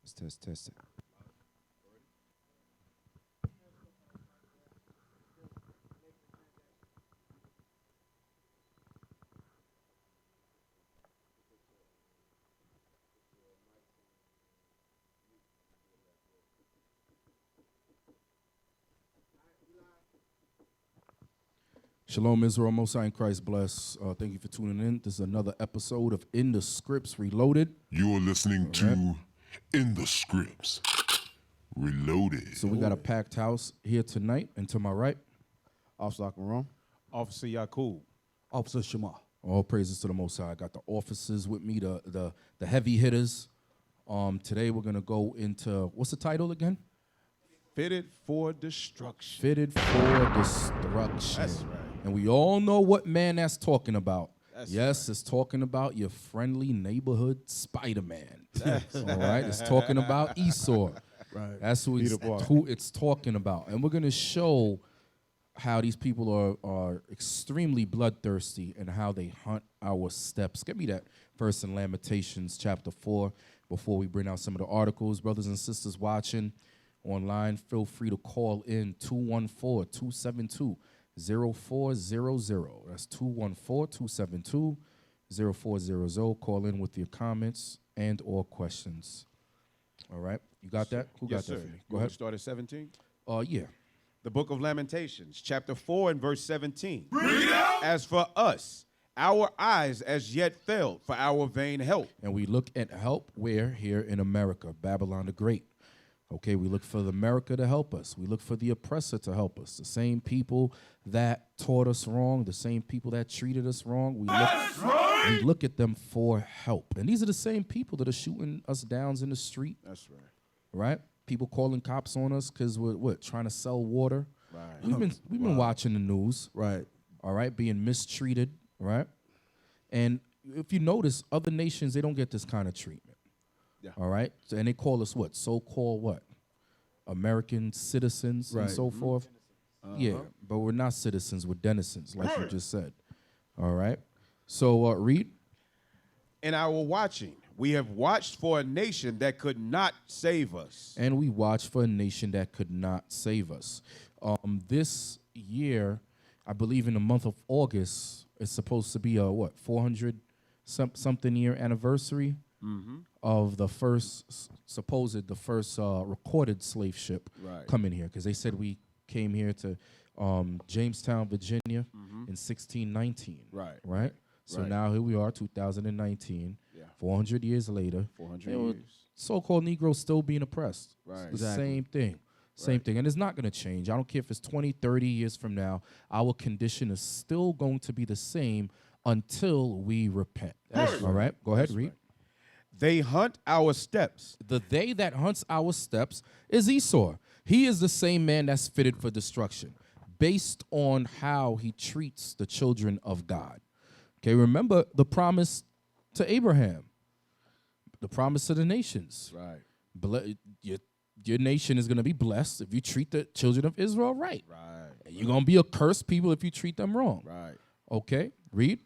Test it. Shalom, Israel, Most High in Christ bless. Thank you for tuning in. This is another episode of In the Scripts Reloaded. You are listening to In the Scripts Reloaded. So we got a packed house here tonight, and to my right, Officer Akaram. Officer Yakub. Officer Shema. all praises to the Most High. I got the officers with me, the heavy hitters. Today we're gonna go into, what's the title again? Fitted for destruction. Fitted for destruction. That's right. And we all know what man that's talking about. That's yes, it's talking about your friendly neighborhood Spider-Man. All right, it's talking about Esau. Right. That's who it's talking about. And we're going to show how these people are extremely bloodthirsty and how they hunt our steps. Get me that verse in Lamentations chapter 4 before we bring out some of the articles. Brothers and sisters watching online, feel free to call in 214-272-0400. That's 214-272-0400. Call in with your comments and or questions. All right, you got that? Who got that for me? Go ahead. Start at 17. Yeah. The book of Lamentations, chapter 4 and verse 17. Read out. As for us, our eyes as yet failed for our vain help. And we look at help where? Here in America, Babylon the Great. Okay, we look for America to help us. We look for the oppressor to help us. The same people that taught us wrong, the same people that treated us wrong, we look at them for help. And these are the same people that are shooting us down in the street. That's right. Right? People calling cops on us because we're trying to sell water. Right. We've been watching the news. Right. All right, being mistreated. Right? And if you notice, other nations, they don't get this kind of treatment. Yeah. All right? So, and they call us what? So-called what? American citizens and so forth. Yeah, but we're not citizens, we're denizens, like you just said. All right? So, read. In our watching, we have watched for a nation that could not save us. And we watched for a nation that could not save us. This year, I believe in the month of August, it's supposed to be a, 400 something year anniversary of the first, recorded slave ship coming here. Because they said we came here to Jamestown, Virginia in 1619. Right? So now here we are, 2019, 400 years later. 400 years. So-called Negroes still being oppressed. Right. It's the same thing. Same thing. And it's not going to change. I don't care if it's 20, 30 years from now. Our condition is still going to be the same until we repent. All right? Go ahead, read. They hunt our steps. The they that hunts our steps is Esau. He is the same man that's fitted for destruction based on how he treats the children of God. Okay, remember the promise to Abraham, the promise to the nations. Right. Your nation is going to be blessed if you treat the children of Israel right. Right. And you're going to be a cursed people if you treat them wrong. Right. Okay, read.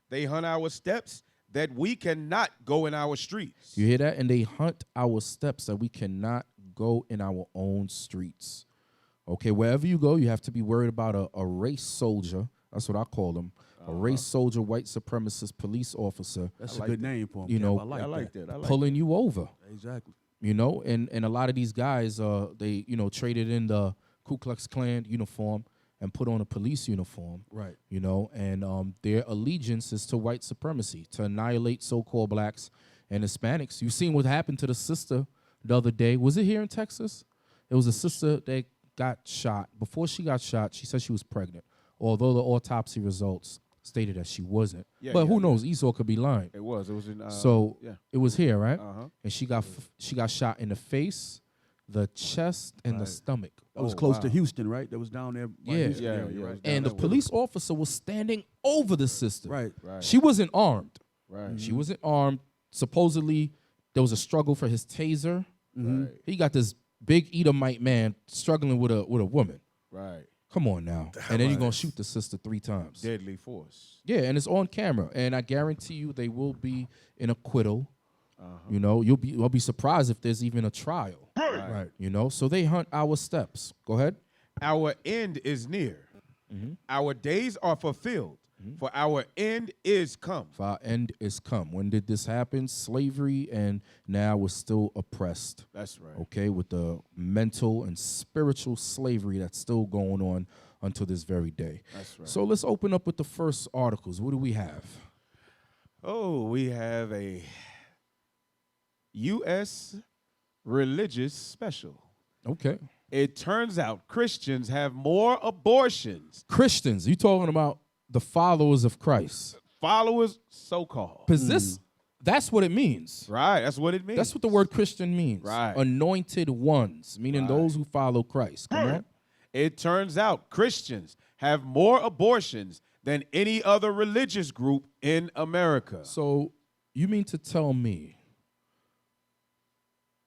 They hunt our steps that we cannot go in our streets. You hear that? And they hunt our steps that we cannot go in our own streets. Okay, wherever you go, you have to be worried about a race soldier. That's what I call them. A race soldier, white supremacist police officer. That's a good name for him. You know, I like that. pulling you over. Exactly. You know, and a lot of these guys, they, traded in the Ku Klux Klan uniform and put on a police uniform. Right. You know, and their allegiance is to white supremacy, to annihilate so-called blacks and Hispanics. You've seen what happened to the sister the other day. Was it here in Texas? It was a sister that got shot. Before she got shot, she said she was pregnant, although the autopsy results stated that she wasn't. But who knows? Esau could be lying. It was in. It was here, right? And she got shot in the face, the chest, and the stomach. That was close to Houston, right? That was down there. Yeah. Houston area, right? And the police officer was standing over the sister. Right. She wasn't armed. Right. She wasn't armed. Supposedly, there was a struggle for his taser. Right. He got this big Edomite man struggling with a woman. Right. Come on now. And then you're going to shoot the sister 3 times. Deadly force. Yeah, and it's on camera. And I guarantee you they will be an acquittal You know, you'll be surprised if there's even a trial. Right. You know, so they hunt our steps. Go ahead. Our end is near. Mm-hmm. Our days are fulfilled, for our end is come. For our end is come. When did this happen? Slavery, and now we're still oppressed. That's right. Okay, with the mental and spiritual slavery that's still going on until this very day. That's right. So let's open up with the first articles. What do we have? Oh, we have a U.S. religious special. Okay. It turns out Christians have more abortions. Christians, you talking about the followers of Christ. Followers, so-called. Because that's what it means. Right, that's what it means. That's what the word Christian means. Right. Anointed ones, meaning those who follow Christ. Come on. It turns out Christians have more abortions than any other religious group in America. So you mean to tell me,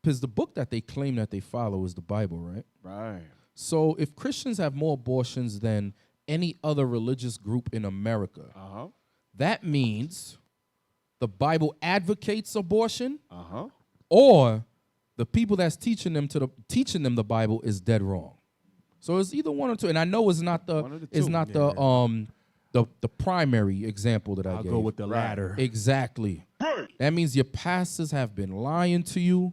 because the book that they claim that they follow is the Bible, right? Right. So if Christians have more abortions than any other religious group in America, Uh-huh. that means the Bible advocates abortion, Uh-huh. or the people that's teaching them the Bible is dead wrong. So it's either one or two. And I know it's not One of the it's two. not the primary example that I I'll gave. go with the latter. Exactly. That means your pastors have been lying to you.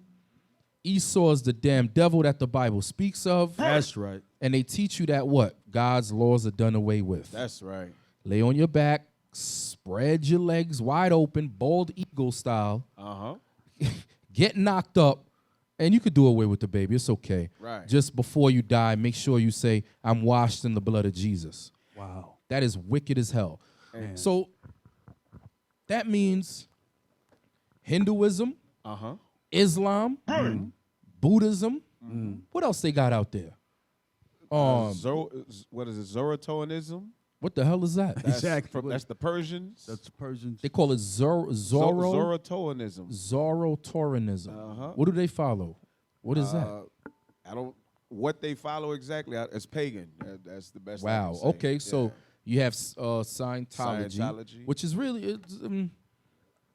Esau is the damn devil that the Bible speaks of. That's right. And they teach you that what? God's laws are done away with. That's right. Lay on your back, spread your legs wide open, bald eagle style, Uh-huh. get knocked up, and you could do away with the baby. It's okay. Right. Just before you die, make sure you say, I'm washed in the blood of Jesus. Wow. That is wicked as hell. Man. So that means Hinduism, Uh-huh. Islam, Buddhism. What else they got out there? What is it? Zoroastrianism? What the hell is that? Exactly. That's the Persians. That's Persians. They call it Zoroastrianism. Zoroastrianism. Uh-huh. What do they follow? What is that? I don't. What they follow exactly? It's pagan. That's the best. I Wow. can say. Okay, so Yeah. you have Scientology, Scientology. which is really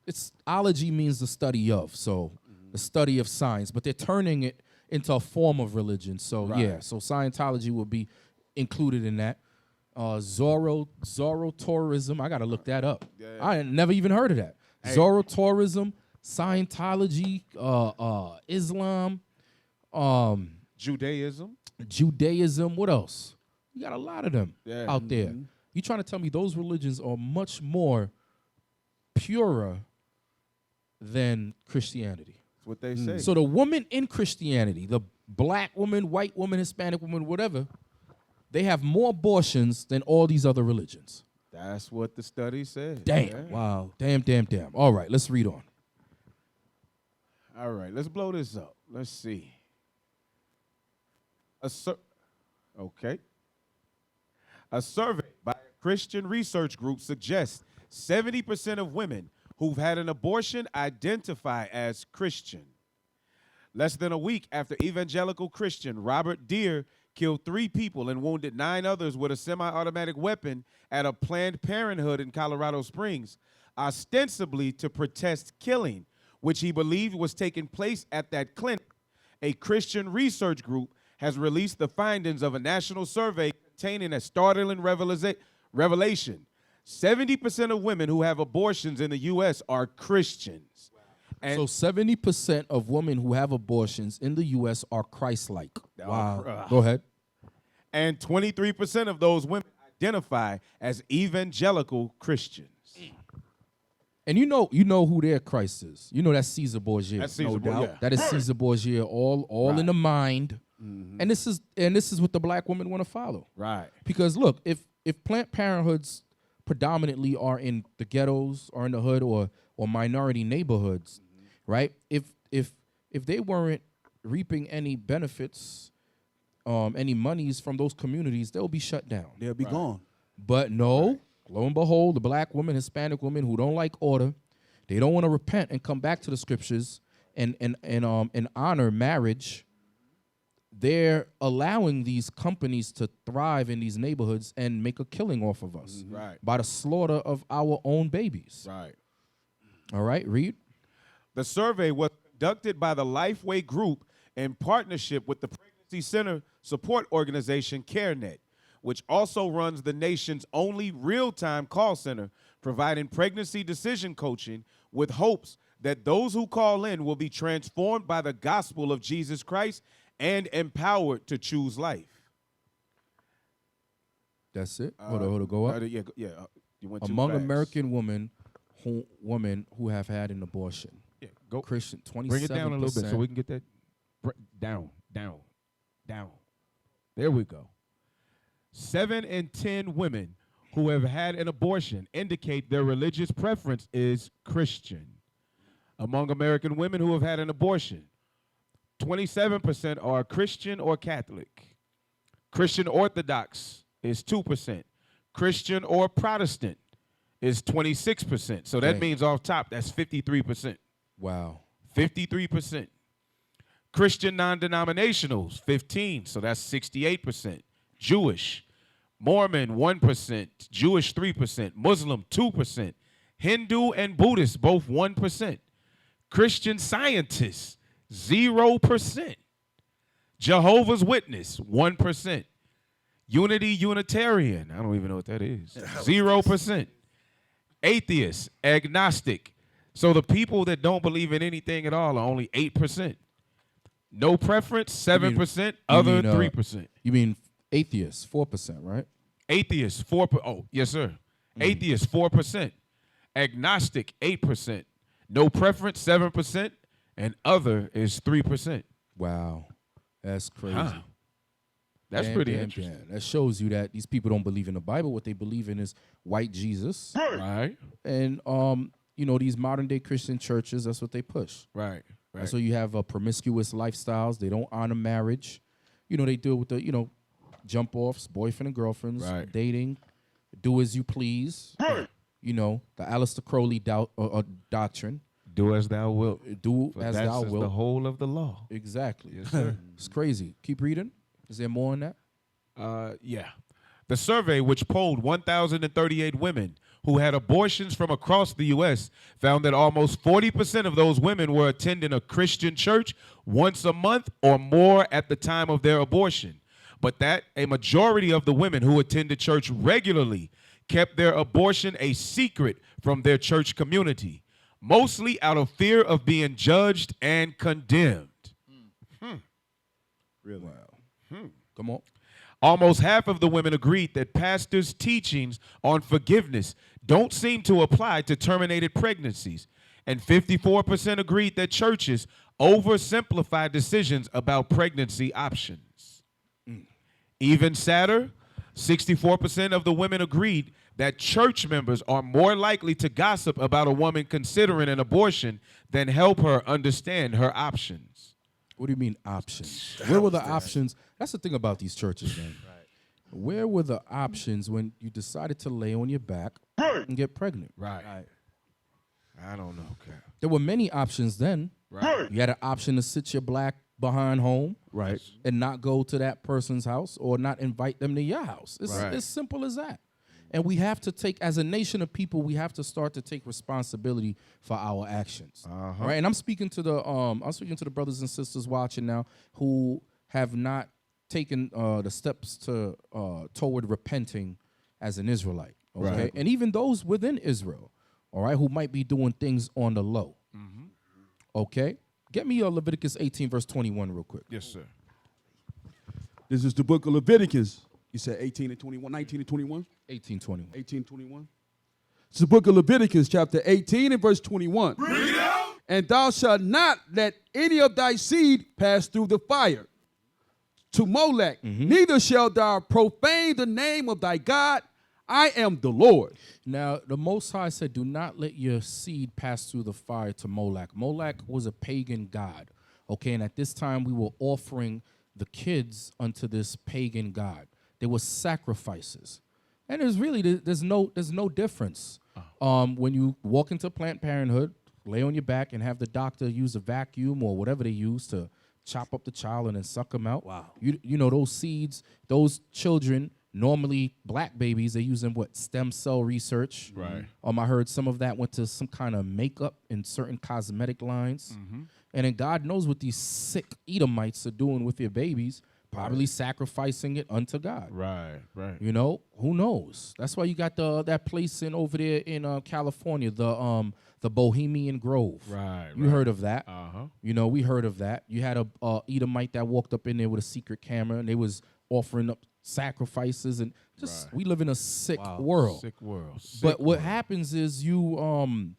it's ology means the study of, so the study of science, but they're turning it into a form of religion. So Right. yeah, so Scientology will be included in that. Zoroastrianism, I gotta look that up. Yeah. I had never even heard of that. Hey. Zoroastrianism, Scientology, Islam, Judaism. Judaism. What else? You got a lot of them Yeah. out there. You trying to tell me those religions are much more purer than Christianity? That's what they say. So the woman in Christianity, the black woman, white woman, Hispanic woman, whatever, they have more abortions than all these other religions. That's what the study said. Damn. Yeah. Wow. Damn, damn, damn. All right, let's read on. All right, let's blow this up. Let's see. Okay. A survey by a Christian research group suggests 70% of women who've had an abortion identify as Christian. Less than a week after evangelical Christian Robert Deere killed 3 people and wounded 9 others with a semi-automatic weapon at a Planned Parenthood in Colorado Springs, ostensibly to protest killing, which he believed was taking place at that clinic, a Christian research group has released the findings of a national survey containing a startling revelation. 70% of women who have abortions in the U.S. are Christians. And So 70% of women who have abortions in the U.S. are Christ-like. Wow. Go ahead. And 23% of those women identify as evangelical Christians. And you know who their Christ is. You know that's Caesar Borgia. That's Caesar no Borgia. doubt. That is Caesar Borgia, all in the mind. And this is what the black women want to follow. Right. Because look, if Planned Parenthoods predominantly are in the ghettos or in the hood or minority neighborhoods, right? If they weren't reaping any benefits, any monies from those communities, they'll be shut down. They'll be gone. But no, lo and behold, the black woman, Hispanic women who don't like order, they don't want to repent and come back to the scriptures and honor marriage. They're allowing these companies to thrive in these neighborhoods and make a killing off of us Right. by the slaughter of our own babies. Right. All right, read. The survey was conducted by the Lifeway Group in partnership with the Pregnancy Center support organization CareNet, which also runs the nation's only real-time call center providing pregnancy decision coaching with hopes that those who call in will be transformed by the gospel of Jesus Christ and empowered to choose life. That's it. Hold on, go up. You went too Among fast. American women who have had an abortion. Yeah, go. Christian, 27%. Bring it down a little bit so we can get that down. There we go. 7 in 10 women who have had an abortion indicate their religious preference is Christian. Among American women who have had an abortion, 27% are Christian or Catholic. Christian Orthodox is 2%. Christian or Protestant is 26%. So that Dang. means off top, that's 53%. Wow. 53%. Christian non-denominationals, 15, so that's 68%. Jewish, Mormon, 1%, Jewish, 3%, Muslim, 2%, Hindu and Buddhist, both 1%. Christian Scientists, 0%. Jehovah's Witness, 1%. Unity Unitarian, I don't even know what that is, 0%. Atheist, agnostic. So the people that don't believe in anything at all are only 8%. No preference, 7%. Other, 3%. You mean atheists, 4%, right? Atheist, 4%. Oh, yes, sir. Atheist, 4%. Agnostic, 8%. No preference, 7%. And other is 3%. Wow. That's crazy. Huh. That's pretty interesting. Damn. That shows you that these people don't believe in the Bible. What they believe in is white Jesus. Right. And, these modern day Christian churches, that's what they push. Right. And so you have promiscuous lifestyles. They don't honor marriage. They deal with the, jump offs, boyfriend and girlfriends, Right. dating, do as you please. The Aleister Crowley doctrine. Do as thou wilt. Do For as that's thou wilt. the whole of the law. Exactly. Yes, sir. It's crazy. Keep reading. Is there more on that? Yeah. The survey, which polled 1,038 women who had abortions from across the U.S., found that almost 40% of those women were attending a Christian church once a month or more at the time of their abortion, but that a majority of the women who attended church regularly kept their abortion a secret from their church community, mostly out of fear of being judged and condemned. Really? Wow. Come on. Almost half of the women agreed that pastors' teachings on forgiveness don't seem to apply to terminated pregnancies, and 54% agreed that churches oversimplify decisions about pregnancy options. Even sadder, 64% of the women agreed that church members are more likely to gossip about a woman considering an abortion than help her understand her options. What do you mean options? Where were the options? That's the thing about these churches, man. Where were the options when you decided to lay on your back and get pregnant? Right. I don't know, Cap. There were many options then. Right. You had an option to sit your black behind home, Right. and not go to that person's house or not invite them to your house. It's Right. as simple as that. And we have to take, as a nation of people, we have to start to take responsibility for our actions. Right? And I'm speaking to the brothers and sisters watching now who have not taken the steps to toward repenting as an Israelite. Okay, Right. and even those within Israel, all right, who might be doing things on the low. Okay, get me Leviticus 18 verse 21 real quick. Yes, sir. This is the book of Leviticus. You said 18 and 21, 19 and 21? 18:21. 18 and 21. It's the book of Leviticus, chapter 18 and verse 21. Read out. And thou shalt not let any of thy seed pass through the fire to Molech, neither shalt thou profane the name of thy God. I am the Lord. Now, the Most High said, do not let your seed pass through the fire to Molech. Molech was a pagan god, okay? And at this time, we were offering the kids unto this pagan god. There were sacrifices. And there's no difference. When you walk into Planned Parenthood, lay on your back and have the doctor use a vacuum or whatever they use to chop up the child and then suck them out. Wow. You know, those seeds, those children normally black babies, they're using what, stem cell research. Right. I heard some of that went to some kind of makeup in certain cosmetic lines. And then God knows what these sick Edomites are doing with their babies, probably sacrificing it unto God. Right. You know, who knows? That's why you got that place over there in California, the Bohemian Grove. Right. You heard of that? Uh-huh. You know, we heard of that. You had a Edomite that walked up in there with a secret camera, and they was offering up sacrifices, and just we live in a sick world. Sick world. But what happens is you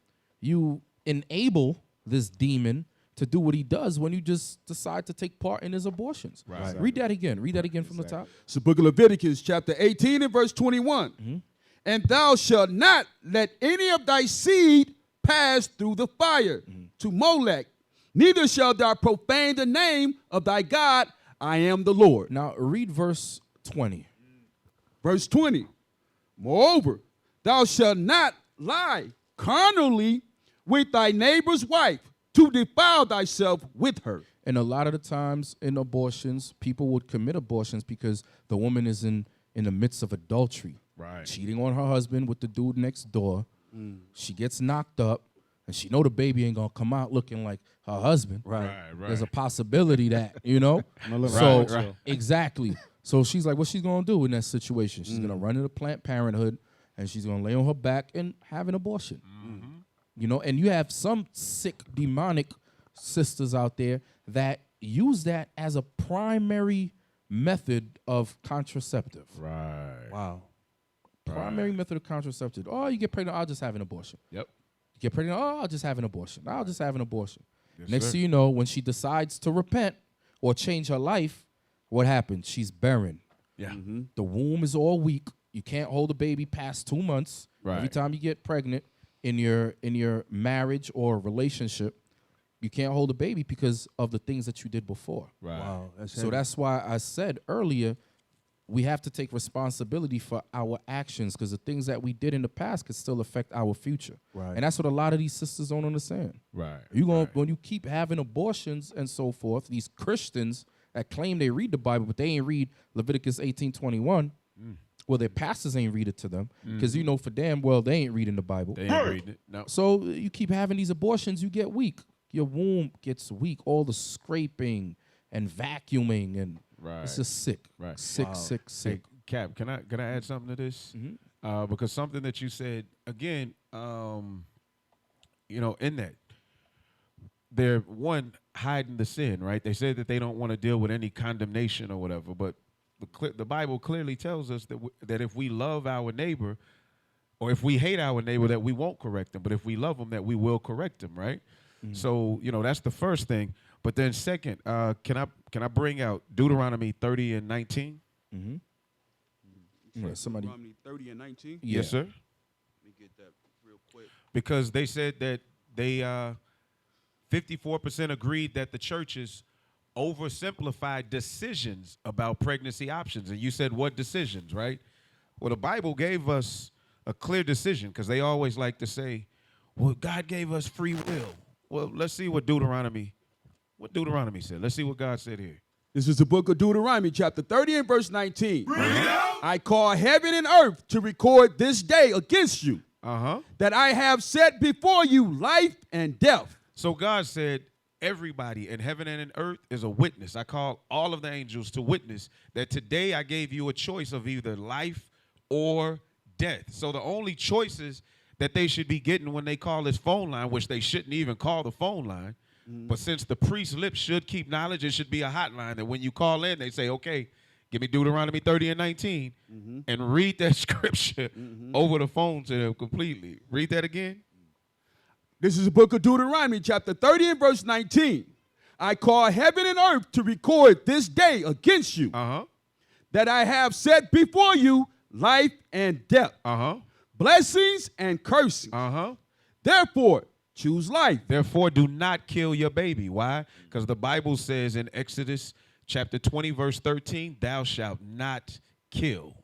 enable this demon to do what he does when you just decide to take part in his abortions. Right. Read that again. Read that again from the top. It's the book of Leviticus, chapter 18 and verse 21. And thou shalt not let any of thy seed pass through the fire to Molech, neither shalt thou profane the name of thy God. I am the Lord. Now read verse 20. Verse 20. Moreover, thou shalt not lie carnally with thy neighbor's wife to defile thyself with her. And a lot of the times in abortions, people would commit abortions because the woman is in the midst of adultery. Right. Cheating on her husband with the dude next door. She gets knocked up, and she know the baby ain't going to come out looking like her husband. Right. There's a possibility that, you know. Exactly. So she's like, what she's going to do in that situation? She's going to run into Planned Parenthood, and she's going to lay on her back and have an abortion. You know, and you have some sick, demonic sisters out there that use that as a primary method of contraceptive. Right. Wow. Primary method of contraceptive. Oh, you get pregnant, I'll just have an abortion. Yep. You get pregnant, oh, I'll just have an abortion. I'll just have an abortion. Yes, Next sir. thing you know, when she decides to repent or change her life, what happens? She's barren. Yeah. The womb is all weak. You can't hold a baby past 2 months. Right. Every time you get pregnant in your marriage or relationship, you can't hold a baby because of the things that you did before. Right. Wow. That's So heavy. that's why I said earlier, we have to take responsibility for our actions because the things that we did in the past could still affect our future. Right. And that's what a lot of these sisters don't understand. Right. You gonna when you keep having abortions and so forth, these Christians that claim they read the Bible, but they ain't read Leviticus 18:21. Well, their pastors ain't read it to them because you know for damn well they ain't reading the Bible. They ain't reading it. No. So you keep having these abortions, you get weak. Your womb gets weak. All the scraping and vacuuming and it's just sick. Right. Sick. Hey, Cap, can I add something to this? Because something that you said again, you know, in that they're one hiding the sin, right? They said that they don't want to deal with any condemnation or whatever, but the Bible clearly tells us that if we love our neighbor, or if we hate our neighbor, that we won't correct them, but if we love them, that we will correct them, right? So you know that's the first thing. But then second, can I bring out Deuteronomy 30 and 19? Yeah, somebody. Deuteronomy 30 and 19. Yes, sir. Let me get that real quick. Because they said that they 54% agreed that the churches oversimplified decisions about pregnancy options. And you said what decisions, right? Well, the Bible gave us a clear decision because they always like to say, well, God gave us free will. Well, let's see what Deuteronomy said. Let's see what God said here. This is the book of Deuteronomy, chapter 30 and verse 19. I call heaven and earth to record this day against you, that I have set before you life and death. So God said, everybody in heaven and in earth is a witness. I call all of the angels to witness that today I gave you a choice of either life or death. So the only choices that they should be getting when they call this phone line, which they shouldn't even call the phone line, but since the priest's lips should keep knowledge, it should be a hotline that when you call in, they say, okay, give me Deuteronomy 30 and 19, and read that scripture over the phone to them completely. Read that again. This is the book of Deuteronomy, chapter 30 and verse 19. I call heaven and earth to record this day against you, that I have set before you life and death, blessings and cursings. Therefore, choose life. Therefore, do not kill your baby. Why? Because the Bible says in Exodus chapter 20, verse 13, thou shalt not kill.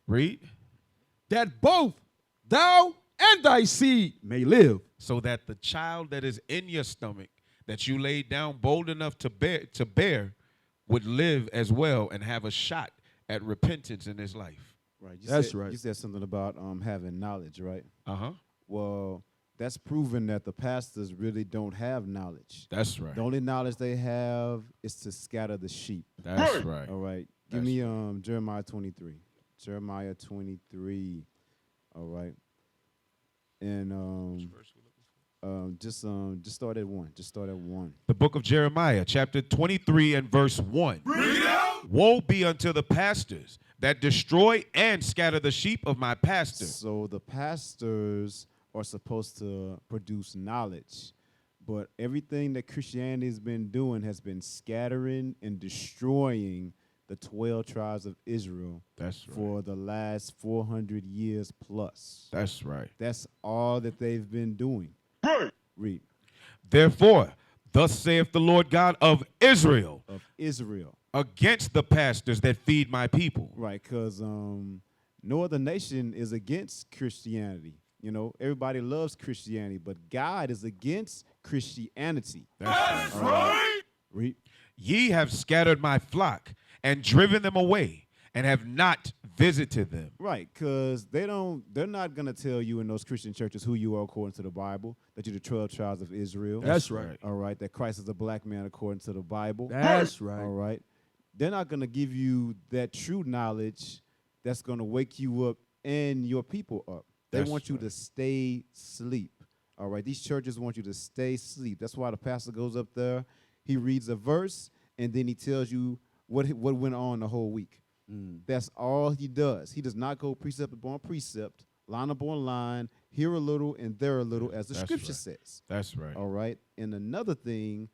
Read. That both thou and thy seed may live. So that the child that is in your stomach that you laid down bold enough to bear would live as well and have a shot at repentance in his life. Right. That's said, right. You said something about having knowledge, right? Uh-huh. Well, that's proven that the pastors really don't have knowledge. That's right. The only knowledge they have is to scatter the sheep. That's right. All right. Give That's me Jeremiah 23. Jeremiah 23. All right. And just start at 1. Just start at 1. The book of Jeremiah, chapter 23 and verse 1. Woe be unto the pastors that destroy and scatter the sheep of my pastor. So the pastors are supposed to produce knowledge, but everything that Christianity has been doing has been scattering and destroying the 12 tribes of Israel That's right. for the last 400 years plus. That's right. That's all that they've been doing. Read. Therefore, thus saith the Lord God of Israel Of Israel. against the pastors that feed my people. Right, because no other nation is against Christianity. You know, everybody loves Christianity, but God is against Christianity. That's right. Read. Ye have scattered my flock and driven them away and have not visited them. Right, because they're not going to tell you in those Christian churches who you are according to the Bible, that you're the 12 tribes of Israel. That's right. All right, that Christ is a black man according to the Bible. That's right. All right. They're not going to give you that true knowledge that's going to wake you up and your people up. They That's want you right. to stay asleep. All right, these churches want you to stay asleep. That's why the pastor goes up there, he reads a verse, and then he tells you what went on the whole week. That's all he does. He does not go precept upon precept, line upon line, here a little and there a little, as the That's scripture right. says. That's right. All right. And another thing,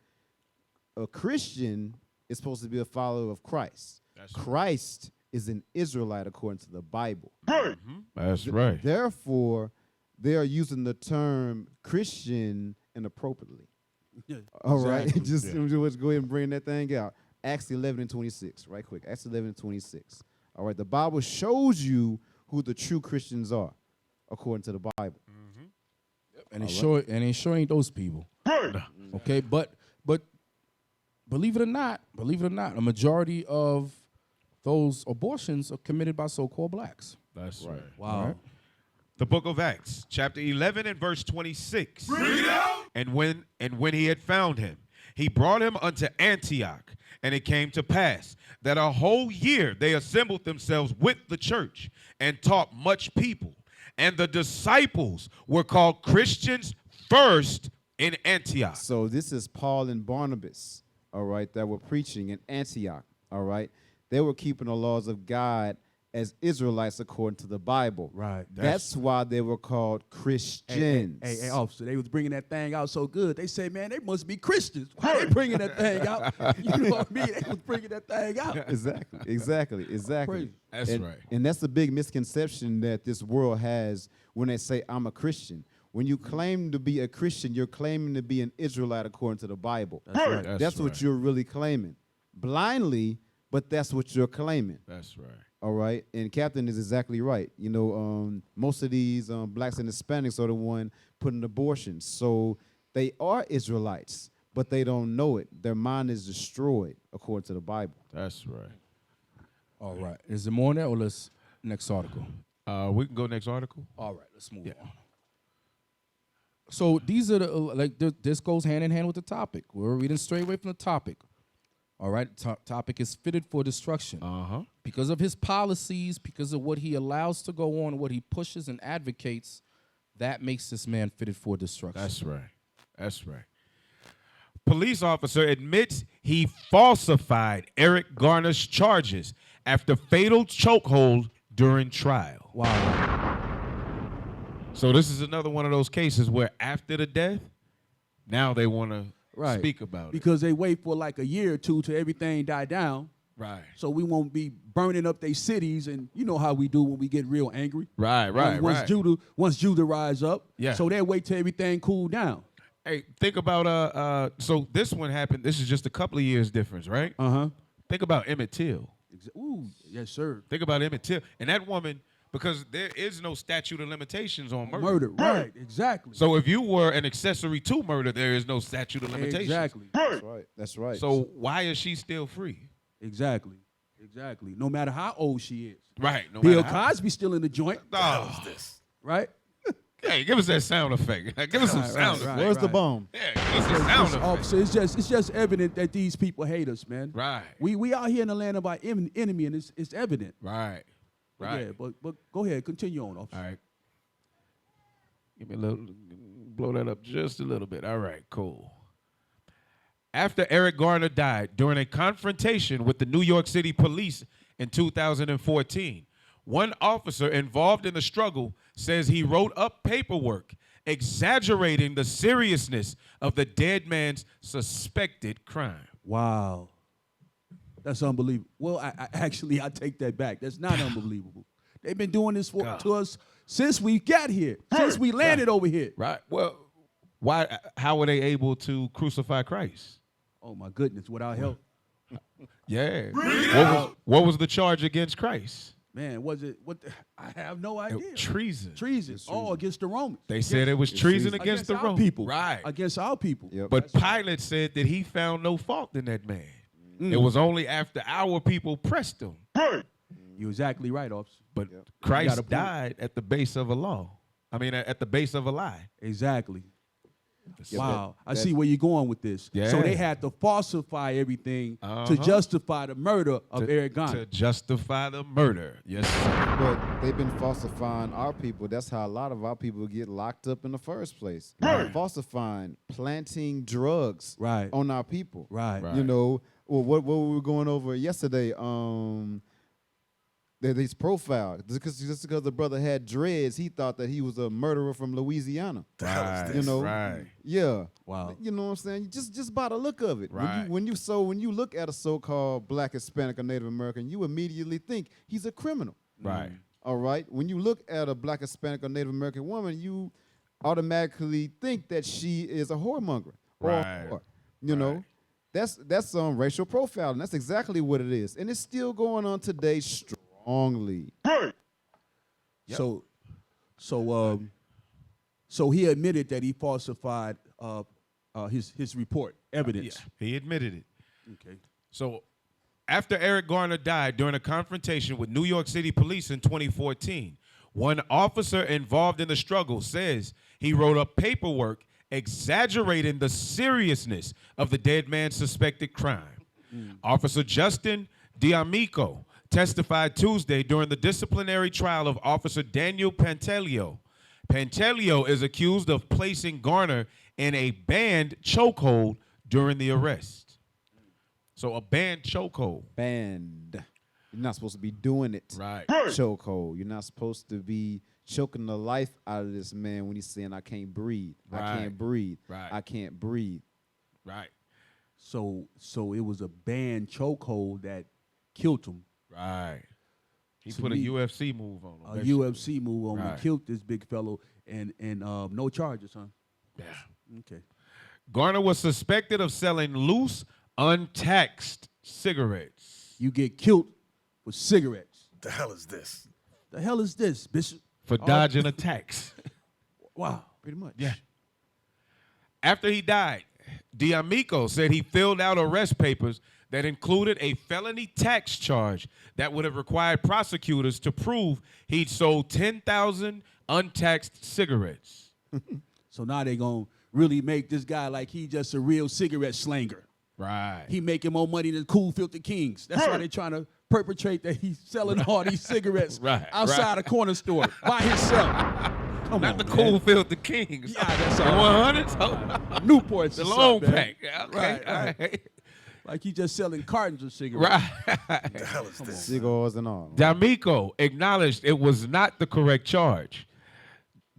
a Christian is supposed to be a follower of Christ. That's right. Christ is an Israelite according to the Bible. That's right. Therefore, they are using the term Christian inappropriately. All right. Exactly. Just go ahead and bring that thing out. Acts 11 and 26, right quick. Acts 11 and 26. All right. The Bible shows you who the true Christians are according to the Bible. And it sure ain't those people. Okay, but believe it or not, a majority of those abortions are committed by so-called blacks. That's right. Wow. The book of Acts, chapter 11 and verse 26. And when he had found him, he brought him unto Antioch. And it came to pass that a whole year they assembled themselves with the church and taught much people. And the disciples were called Christians first in Antioch. So this is Paul and Barnabas, all right, that were preaching in Antioch, all right. They were keeping the laws of God as Israelites according to the Bible. Right. That's why they were called Christians. Hey, officer, they was bringing that thing out so good. They say, man, they must be Christians. Why they bringing that thing out? You know what I mean? They was bringing that thing out. Exactly. Crazy. That's and, right. And that's the big misconception that this world has when they say, I'm a Christian. When you claim to be a Christian, you're claiming to be an Israelite according to the Bible. That's right. That's what you're really claiming. Blindly, but that's what you're claiming. That's right. All right, and Captain is exactly right. You know, most of these blacks and Hispanics are the one putting abortions. So they are Israelites, but they don't know it. Their mind is destroyed according to the Bible. That's right. All right. Is there more on that or let's next article? We can go next article. All right, let's move on. So these are this goes hand in hand with the topic. We're reading straight away from the topic. All right, topic is fitted for destruction. Because of his policies, because of what he allows to go on, what he pushes and advocates, that makes this man fitted for destruction. That's right. That's right. Police officer admits he falsified Eric Garner's charges after fatal chokehold during trial. Wow. So this is another one of those cases where after the death, now they want to speak about it. Because they wait for like a year or two till everything die down. Right. So we won't be burning up their cities, and you know how we do when we get real angry. Right. Once Judah rise up, Yeah. so they wait till everything cool down. Hey, think about so this one happened. This is just a couple of years difference, right? Think about Emmett Till. Ooh, yes, sir. Think about Emmett Till. And that woman, because there is no statute of limitations on murder. Murder, right, exactly. So if you were an accessory to murder, there is no statute of limitations. Exactly. That's right. That's right. So why is she still free? Exactly. Exactly. No matter how old she is. Right. No Bill matter how. Cosby still in the joint, Oh, right? hey, give us that sound effect. Give us some sound effect. Where's the bomb? Yeah, give us a sound effect. Officer, it's just evident that these people hate us, man. Right. We out here in the land of our enemy, and it's evident. Right. Right. Yeah, but go ahead, continue on, officer. All right. Give me a little, blow that up just a little bit. All right, cool. After Eric Garner died during a confrontation with the New York City police in 2014, one officer involved in the struggle says he wrote up paperwork exaggerating the seriousness of the dead man's suspected crime. Wow. That's unbelievable. Well, I take that back. That's not unbelievable. They've been doing this to us since we got here, since we landed over here. Right. Well, why? How were they able to crucify Christ? Oh, my goodness, without help. Yeah. What was the charge against Christ? Man, was it I have no idea. Treason. Treason. Oh, against the Romans. They said it was treason against the our Romans. people. Right. Against our people. Yep. But Pilate said that he found no fault in that man. It was only after our people pressed him. You're exactly right, officer. But You got a Christ point. died at the base of a law. I mean, at the base of a lie. Exactly. Yeah, Wow. that- I see where you're going with this. Yeah. So they had to falsify everything Uh-huh. to justify the murder of Eric Garner. To justify the murder. Yes, sir. But they've been falsifying our people. That's how a lot of our people get locked up in the first place. Falsifying, planting drugs Right. on our people. Right. Right. You know, well, what we were going over yesterday, that he's profiled. Just because the brother had dreads, he thought that he was a murderer from Louisiana. Right. You know? Right. Yeah. Wow. You know what I'm saying? Just by the look of it. Right. When you look at a so-called Black, Hispanic, or Native American, you immediately think he's a criminal. Right. All right. When you look at a Black, Hispanic, or Native American woman, you automatically think that she is a whoremonger. Or a Right. whore. You know, that's racial profiling. That's exactly what it is, and it's still going on today strongly. Yep. So he admitted that he falsified his report, evidence. Yeah, he admitted it. Okay. So after Eric Garner died during a confrontation with New York City police in 2014, one officer involved in the struggle says he wrote up paperwork exaggerating the seriousness of the dead man's suspected crime. Officer Justin D'Amico testified Tuesday during the disciplinary trial of Officer Daniel Pantaleo. Pantaleo is accused of placing Garner in a banned chokehold during the arrest. So a banned chokehold. Banned. You're not supposed to be doing it. Right. Chokehold. You're not supposed to be choking the life out of this man when he's saying, I can't breathe. I Right. can't breathe. Right. I can't breathe. Right. So it was a banned chokehold that killed him. Right. He To put a me, UFC move on him. A basically. UFC move on him, Right. killed this big fellow, and no charges, huh? Yeah. Okay. Garner was suspected of selling loose, untaxed cigarettes You get killed for cigarettes. The hell is this? The hell is this, Bishop? for dodging a tax. Wow. Pretty much. Yeah. After he died, D'Amico said he filled out arrest papers that included a felony tax charge that would have required prosecutors to prove he'd sold 10,000 untaxed cigarettes. So now they gonna really make this guy like he just a real cigarette slanger. Right. He making more money than Cool Filthy Kings. That's why they trying to perpetrate that he's selling all these cigarettes Right, outside a corner store by himself. Come Not on, the man. Cool Filthy Kings. Yeah, that's the all right. 100s. Newports. The or long something, man. pack. Okay. Right. All right. Like he just selling cartons of cigarettes. Right. The hell is this? Cigars and all. D'Amico acknowledged it was not the correct charge.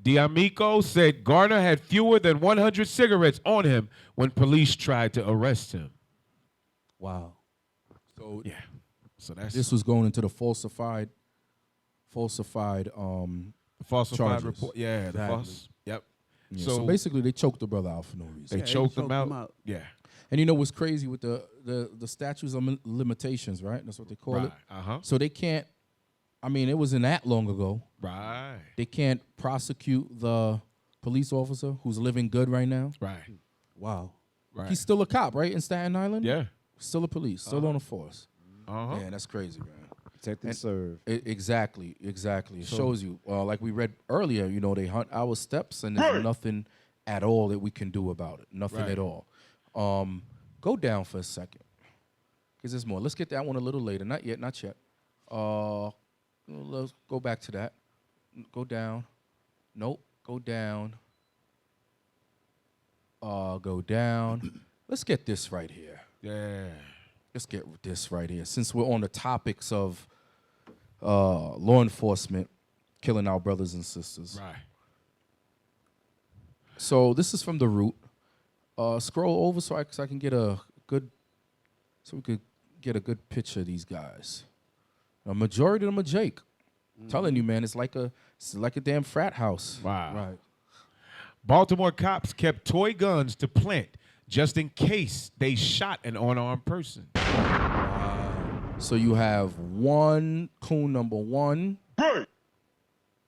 D'Amico said Garner had fewer than 100 cigarettes on him when police tried to arrest him. Wow. So Yeah. So that's this was going into the falsified falsified charges. report. Yeah, the Exactly. false. Yep. Yeah, So, so basically, they choked the brother out for no reason. they Yeah, choked they him choked out. him out. Yeah. And you know what's crazy with the statutes of limitations, right? That's what they call it. Right. Uh-huh. So they can't. I mean, it wasn't that long ago. Right. They can't prosecute the police officer who's living good right now. Right. Wow. Right. He's still a cop, right, in Staten Island? Yeah. Still a police, still on the force. Uh-huh. Man, that's crazy, man. Protect and serve. Exactly. It shows you, like we read earlier, they hunt our steps, and there's nothing at all that we can do about it. Nothing at all. Go down for a second, because there's more. Let's get that one a little later. Not yet. Let's go back to that. Go down. Nope. Go down. Go down. Let's get this right here. Yeah. Let's get this right here. Since we're on the topics of law enforcement killing our brothers and sisters. Right. So this is from the root. Scroll over so I can get we could get a good picture of these guys. A majority of them are Jake. Telling you, man, it's like a damn frat house. Wow. Right. Baltimore cops kept toy guns to plant just in case they shot an unarmed person. So you have one coon number 1,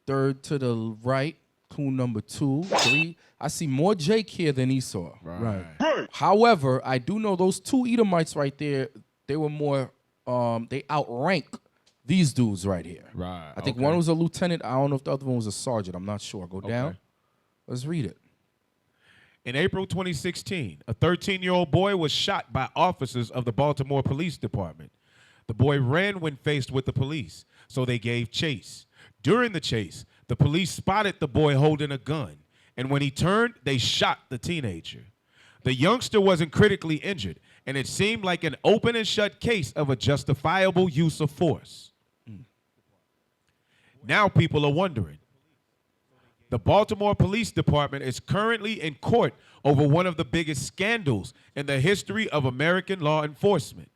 third to the right, coon number 2, 3. I see more Jake here than Esau. Right. However, I do know those 2 Edomites right there, they were more, they outrank these dudes right here. Right. I think one was a lieutenant. I don't know if the other one was a sergeant. I'm not sure. Go down. Okay. Let's read it. In April 2016, a 13-year-old boy was shot by officers of the Baltimore Police Department. The boy ran when faced with the police, so they gave chase. During the chase, the police spotted the boy holding a gun, and when he turned, they shot the teenager. The youngster wasn't critically injured, and it seemed like an open and shut case of a justifiable use of force. Now people are wondering. The Baltimore Police Department is currently in court over one of the biggest scandals in the history of American law enforcement.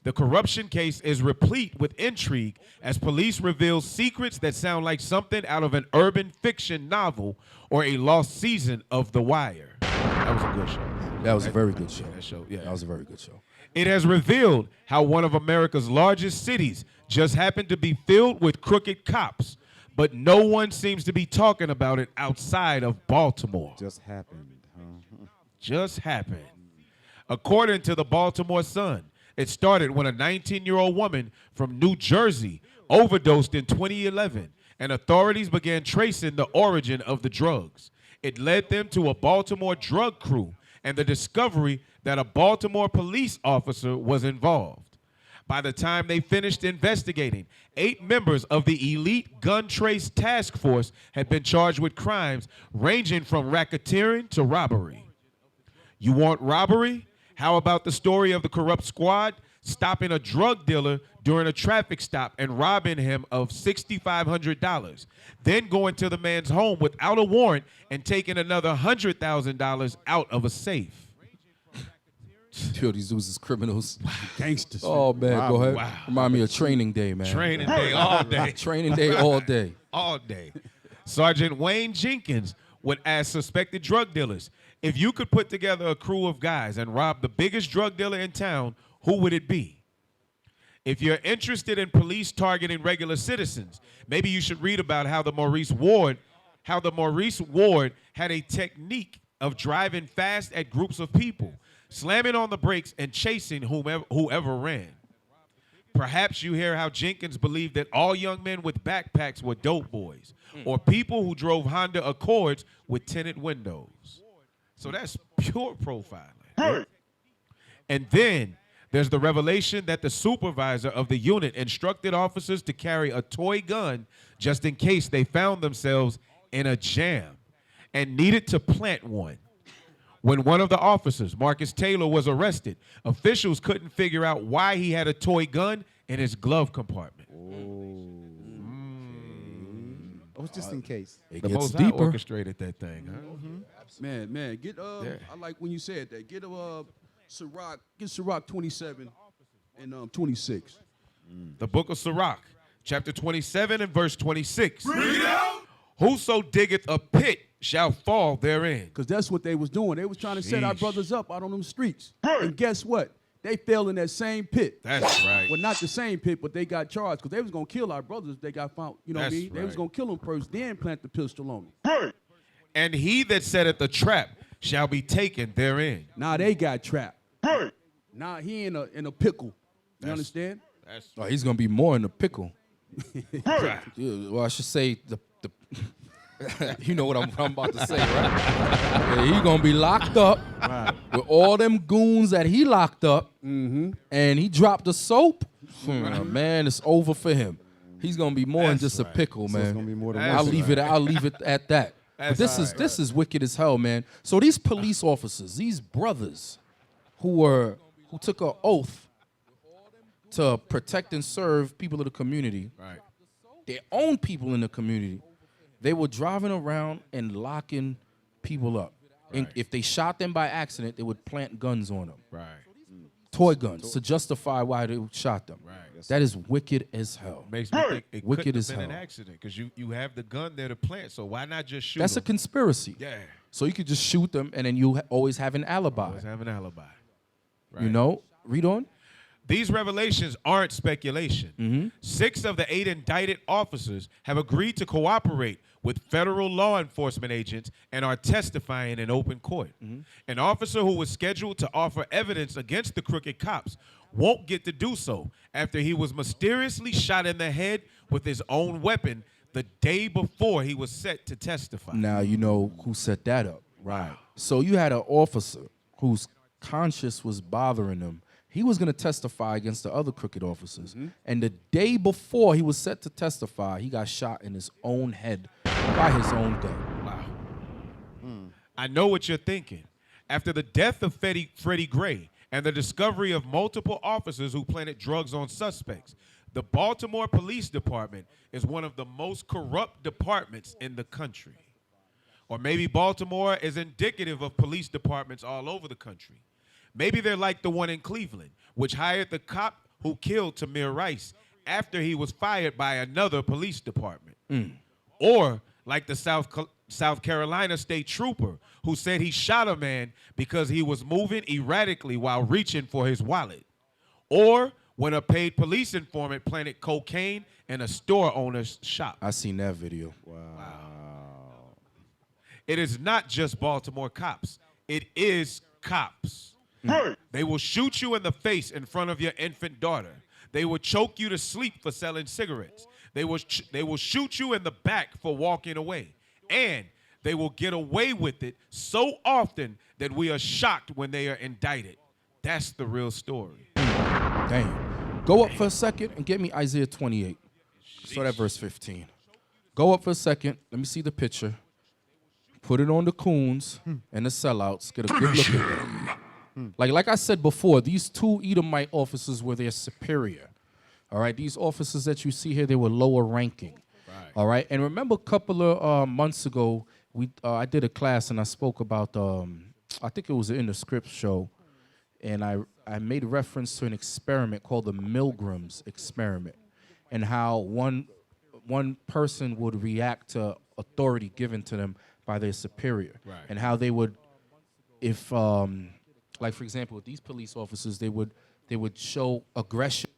The corruption case is replete with intrigue as police reveal secrets that sound like something out of an urban fiction novel or a lost season of The Wire. That was a good show. That was a very good show. Yeah. That was a very good show. It has revealed how one of America's largest cities just happened to be filled with crooked cops, but no one seems to be talking about it outside of Baltimore. Just happened. Huh? Just happened. According to the Baltimore Sun, it started when a 19-year-old woman from New Jersey overdosed in 2011, and authorities began tracing the origin of the drugs. It led them to a Baltimore drug crew and the discovery that a Baltimore police officer was involved. By the time they finished investigating, 8 members of the elite gun trace task force had been charged with crimes ranging from racketeering to robbery. You want robbery? How about the story of the corrupt squad stopping a drug dealer during a traffic stop and robbing him of $6,500, then going to the man's home without a warrant and taking another $100,000 out of a safe? Yo, these dudes is criminals. Gangsters. Oh, man, go ahead. Wow. Remind me of training day, man. Training day all day. Training day all day. All day. Sergeant Wayne Jenkins would ask suspected drug dealers, if you could put together a crew of guys and rob the biggest drug dealer in town, who would it be? If you're interested in police targeting regular citizens, maybe you should read about how the Maurice Ward had a technique of driving fast at groups of people, slamming on the brakes and chasing whoever ran. Perhaps you hear how Jenkins believed that all young men with backpacks were dope boys, or people who drove Honda Accords with tinted windows. So that's pure profiling. And then there's the revelation that the supervisor of the unit instructed officers to carry a toy gun just in case they found themselves in a jam and needed to plant one. When one of the officers, Marcus Taylor, was arrested, officials couldn't figure out why he had a toy gun in his glove compartment. Oh, it's just in case. It The gets Most High deeper. orchestrated that thing, huh? Man, get I like when you said that. Get Sirach 27 and 26. The book of Sirach, chapter 27 and verse 26. Whoso diggeth a pit shall fall therein. Because that's what they was doing. They was trying to set our Sheesh. brothers up out on them streets. And guess what? They fell in that same pit. That's right. Well, not the same pit, but they got charged because they was going to kill our brothers if they got found. You know what I That's mean? They was right. going to kill them first, then plant the pistol on them. And he that setteth the trap shall be taken therein. Now they got trapped. Now he in a pickle. You understand? Oh, he's gonna be more in the pickle. Yeah, well, I should say the you know what I'm about to say, right? Yeah, he gonna be locked up with all them goons that he locked up, and he dropped the soap. Man, it's over for him. He's gonna be more than just a pickle, So man. it's gonna be more than I'll one. leave it at that. But this is wicked as hell, man. So these police officers, these brothers who took an oath to protect and serve people of the community, their own people in the community, they were driving around and locking people up. And if they shot them by accident, they would plant guns on them. Right. Toy guns to justify why they shot them. Right. That is wicked as hell. Makes me think it Wicked couldn't as have been an hell. accident because you have the gun there to plant, so why not just shoot That's a them? conspiracy. Yeah. So you could just shoot them and then you always have an alibi. Always have an alibi. You know? Read on. These revelations aren't speculation. 6 of the 8 indicted officers have agreed to cooperate with federal law enforcement agents and are testifying in open court. An officer who was scheduled to offer evidence against the crooked cops won't get to do so after he was mysteriously shot in the head with his own weapon the day before he was set to testify. Now you know who set that up. Right. So you had an officer whose conscience was bothering him. He was going to testify against the other crooked officers. And the day before he was set to testify, he got shot in his own head by his own gun. Wow. I know what you're thinking. After the death of Freddie Gray and the discovery of multiple officers who planted drugs on suspects, the Baltimore Police Department is one of the most corrupt departments in the country. Or maybe Baltimore is indicative of police departments all over the country. Maybe they're like the one in Cleveland, which hired the cop who killed Tamir Rice after he was fired by another police department. Or like the South Carolina state trooper who said he shot a man because he was moving erratically while reaching for his wallet. Or when a paid police informant planted cocaine in a store owner's shop. I seen that video. It is not just Baltimore cops. It is cops. They will shoot you in the face in front of your infant daughter. They will choke you to sleep for selling cigarettes. They will shoot you in the back for walking away. And they will get away with it so often that we are shocked when they are indicted. That's the real story. Damn. Go up for a second and get me Isaiah 28. Start at verse 15. Go up for a second. Let me see the picture. Put it on the coons and the sellouts. Get a good look at them. Like I said before, these 2 Edomite officers were their superior. All right, these officers that you see here, they were lower ranking. All right, and remember a couple of months ago, I did a class and I spoke about, I think it was an InTheScripts show, and I made reference to an experiment called the Milgram's experiment, and how one person would react to authority given to them by their superior, and how they would, if like for example, with these police officers, they would show aggression,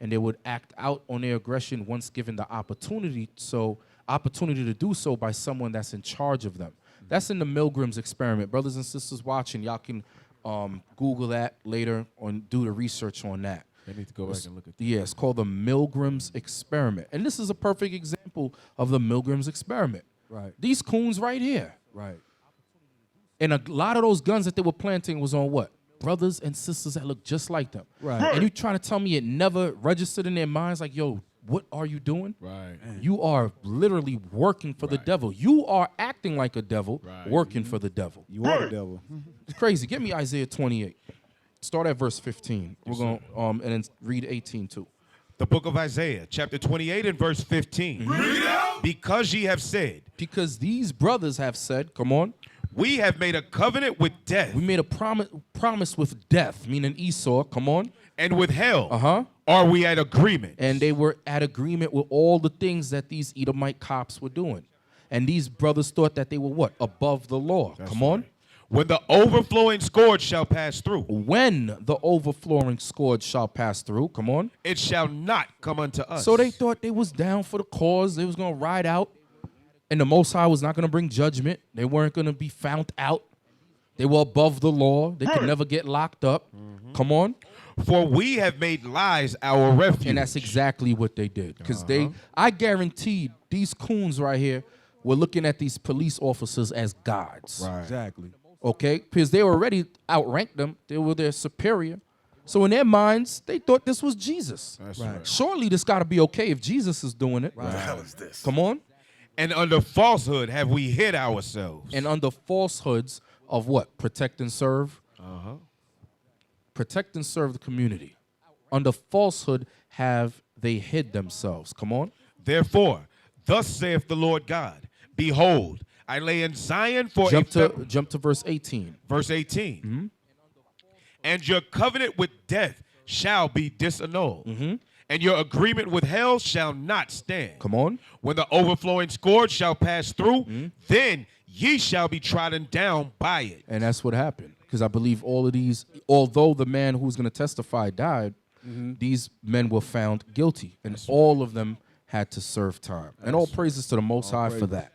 and they would act out on their aggression once given the opportunity to do so by someone that's in charge of them. That's in the Milgram's experiment. Brothers and sisters watching, y'all can Google that later and do the research on that. I need to go back and look at that. Yeah, it's called the Milgram's experiment. And this is a perfect example of the Milgram's experiment. Right. These coons right here. Right. And a lot of those guns that they were planting was on what? Brothers and sisters that look just like them. Right. And you trying to tell me it never registered in their minds like, yo, what are you doing? Right. You are literally working for the devil. You are acting like a devil, working for the devil. You are the devil. It's crazy. Give me Isaiah 28. Start at verse 15. We're going to and then read 18 too. The book of Isaiah, chapter 28 and verse 15. Read out. Because ye have said. Because these brothers have said, come on. We have made a covenant with death. We made a promise with death, meaning Esau, come on. And with hell. Uh-huh. Are we at agreement? And they were at agreement with all the things that these Edomite cops were doing. And these brothers thought that they were what? Above the law. Come on. When the overflowing scourge shall pass through. When the overflowing scourge shall pass through. Come on. It shall not come unto us. So they thought they was down for the cause. They was going to ride out. And the Most High was not going to bring judgment. They weren't going to be found out. They were above the law. They could never get locked up. Come on. For we have made lies our refuge. And that's exactly what they did. Because I guarantee these coons right here were looking at these police officers as gods. Right. Exactly. Okay? Because they already outranked them. They were their superior. So in their minds, they thought this was Jesus. That's right. Surely this got to be okay if Jesus is doing it. What the hell is this? Come on. And under falsehood have we hid ourselves. And under falsehoods of what? Protect and serve. Protect and serve the community. Under falsehood have they hid themselves. Come on. Therefore, thus saith the Lord God, behold, I lay in Zion for Jump to verse 18. verse 18. And your covenant with death shall be disannulled, and your agreement with hell shall not stand. Come on. When the overflowing scourge shall pass through, then ye shall be trodden down by it. And that's what happened. Because I believe all of these, although the man who's going to testify died, these men were found guilty. And all of them had to serve time. And all praises to the Most High for that.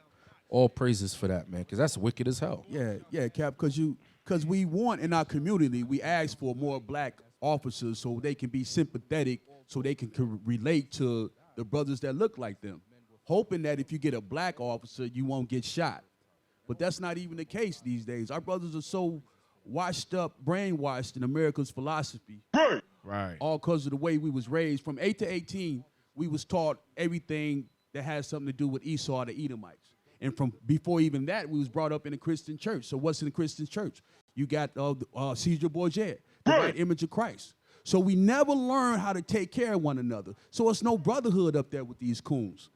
All praises for that, man, because that's wicked as hell. Yeah, Cap, because we want in our community, we ask for more black officers so they can be sympathetic, so they can relate to the brothers that look like them, hoping that if you get a black officer, you won't get shot. But that's not even the case these days. Our brothers are so washed up, brainwashed in America's philosophy. Right. All because of the way we was raised. From 8 to 18, we was taught everything that has something to do with Esau, the Edomites. And from before even that, we was brought up in a Christian church. So what's in a Christian church? You got Caesar Borgia, the right image of Christ. So we never learn how to take care of one another. So it's no brotherhood up there with these coons.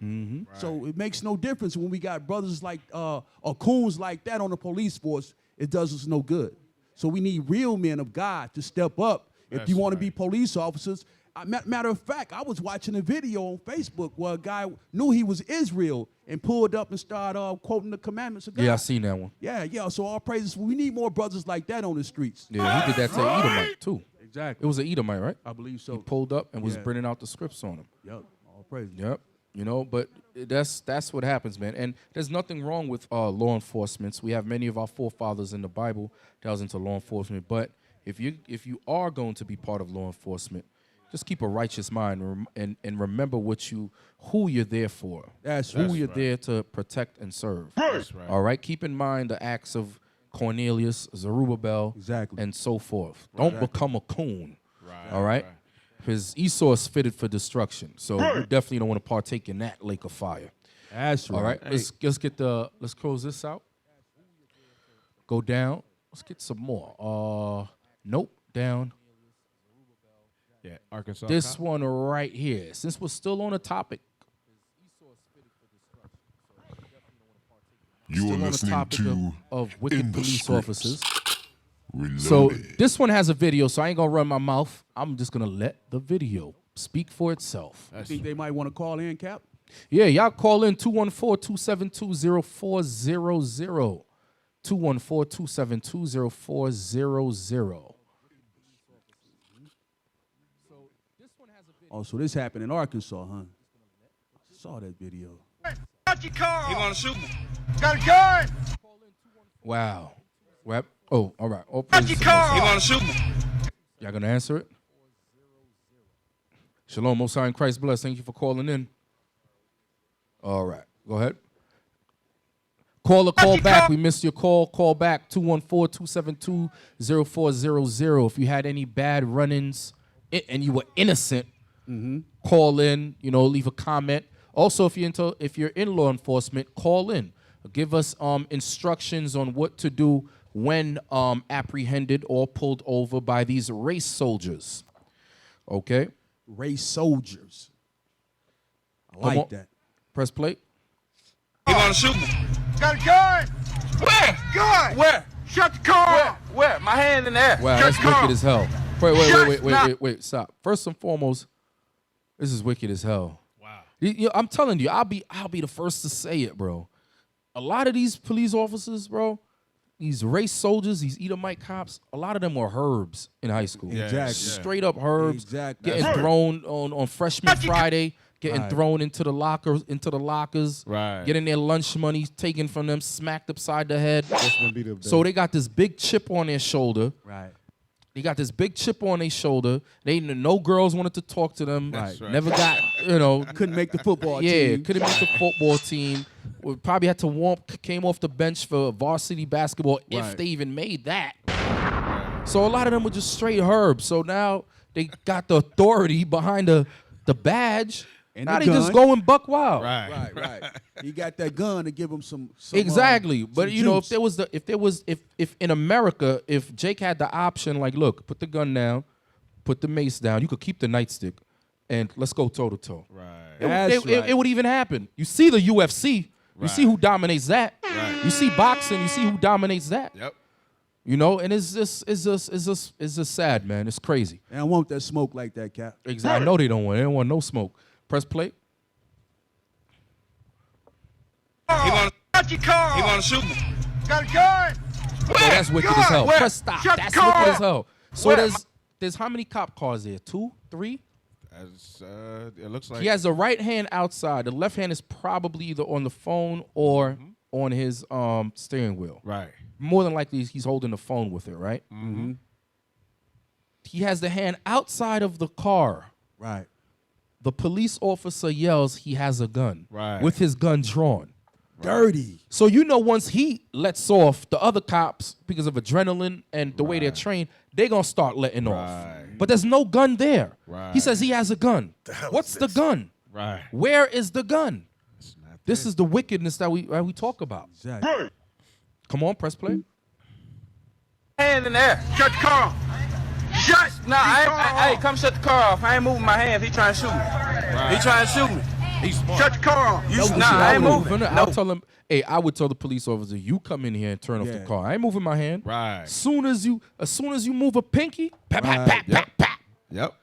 So it makes no difference when we got brothers like or coons like that on the police force. It does us no good. So we need real men of God to step up. If you want to be police officers, matter of fact, I was watching a video on Facebook where a guy knew he was Israel and pulled up and started quoting the commandments of God. Yeah, I seen that one. Yeah. So all praises. We need more brothers like that on the streets. Yeah, he did that to Edomite, too. Exactly. It was an Edomite, right? I believe so. He pulled up and was Yeah. bringing out the scripts on him. Yep. All praises. Yep. You know, but that's what happens, man. And there's nothing wrong with law enforcement. We have many of our forefathers in the Bible that was into law enforcement. But if you are going to be part of law enforcement, just keep a righteous mind and remember who you're there for. That's who right. you're there to protect and serve. That's right. All right. Keep in mind the acts of Cornelius, Zerubbabel, Exactly. and so forth. Don't become a coon. Right. All right. Because Esau is fitted for destruction. So you definitely don't want to partake in that lake of fire. That's right. All right. Let's close this out. Go down. Let's get some more. Nope. Down. Yeah, Arkansas. This one right here. Since we're still on the topic. You are Still on the listening topic to of wicked In the police Scripts officers. Reloaded. So this one has a video, so I ain't gonna run my mouth. I'm just gonna let the video speak for itself. I think they might want to call in, Cap. Yeah, y'all call in 214-272-0400. 214-272-0400. Oh, so this happened in Arkansas, huh? I saw that video. He gonna shoot me. Got a gun. Wow. Oh, all right. All praises to the Most High. He gonna shoot me. Y'all gonna answer it? Shalom, Most High in Christ bless. Thank you for calling in. All right. Go ahead. Call back. We missed your call. Call back. 214-272-0400. If you had any bad run-ins and you were innocent, call in, leave a comment. Also, if you're in law enforcement, call in. Give us instructions on what to do when apprehended or pulled over by these race soldiers. Okay? Race soldiers. I Come on. like that. Press play. He gonna shoot me. Got a gun. Where? Gun. Where? Shut the car. Where? My hand in the air. Wow, Shut that's the car. wicked as hell. Wait, stop. First and foremost, this is wicked as hell. Wow. I'm telling you, I'll be the first to say it, bro. A lot of these police officers, bro, these race soldiers, these Edomite cops, a lot of them were herbs in high school. Exactly. Straight up herbs. Exactly. Getting thrown on freshman Friday, getting thrown into the lockers, Right. getting their lunch money taken from them, smacked upside the head. That's gonna be the So they got this big chip on their shoulder. Right. They got this big chip on their shoulder. No girls wanted to talk to them. Right. Never got, you know. Couldn't make the football team. Yeah, couldn't make the football team. We probably had to came off the bench for varsity basketball if Right. they even made that. So a lot of them were just straight herbs. So now they got the authority behind the badge. And now the they just gun. going buck wild. Right. He got that gun to give him some Exactly. But some you know, juice. if in America, if Jake had the option, like, look, put the gun down, put the mace down, you could keep the nightstick, and let's go toe to toe. Right. It would even happen. You see the UFC, you see who dominates that. Right. You see boxing, you see who dominates that. Yep. You know, and it's just sad, man. It's crazy. And I want that smoke like that, Cap. Exactly. I know they don't want no smoke. Press play. He wanna shut your car. He wanna shoot me. Got a gun. Oh, that's wicked as hell. Where? Press stop. Shut That's the car wicked as off. hell. So Where? there's how many cop cars there? 2, 3? As, it looks like He has the right hand outside. The left hand is probably either on the phone or on his steering wheel. right. More than likely, he's holding the phone with it, right? Mm-hmm. He has the hand outside of the car. Right. The police officer yells he has a gun. Right. With his gun drawn. Dirty. So you know once he lets off, the other cops, because of adrenaline and the way they're trained, they're going to start letting off. Right. But there's no gun there. Right. He says he has a gun. What's the gun? Right. Where is the gun? This is the wickedness that we talk about. Exactly. Come on, press play. Hand in the air. Shut the car off. Shut the car off. Hey, come shut the car off. I ain't moving my hands. He trying to shoot me. He trying to shoot me. He's smart. Shut the car off. No, see, I ain't would moving. move. I'll tell him, hey, I would tell the police officer, you come in here and turn off the Yeah. car. I ain't moving my hand. Right. As soon as you move a pinky, pat, pat, Right. pat, pat, pat. Yep.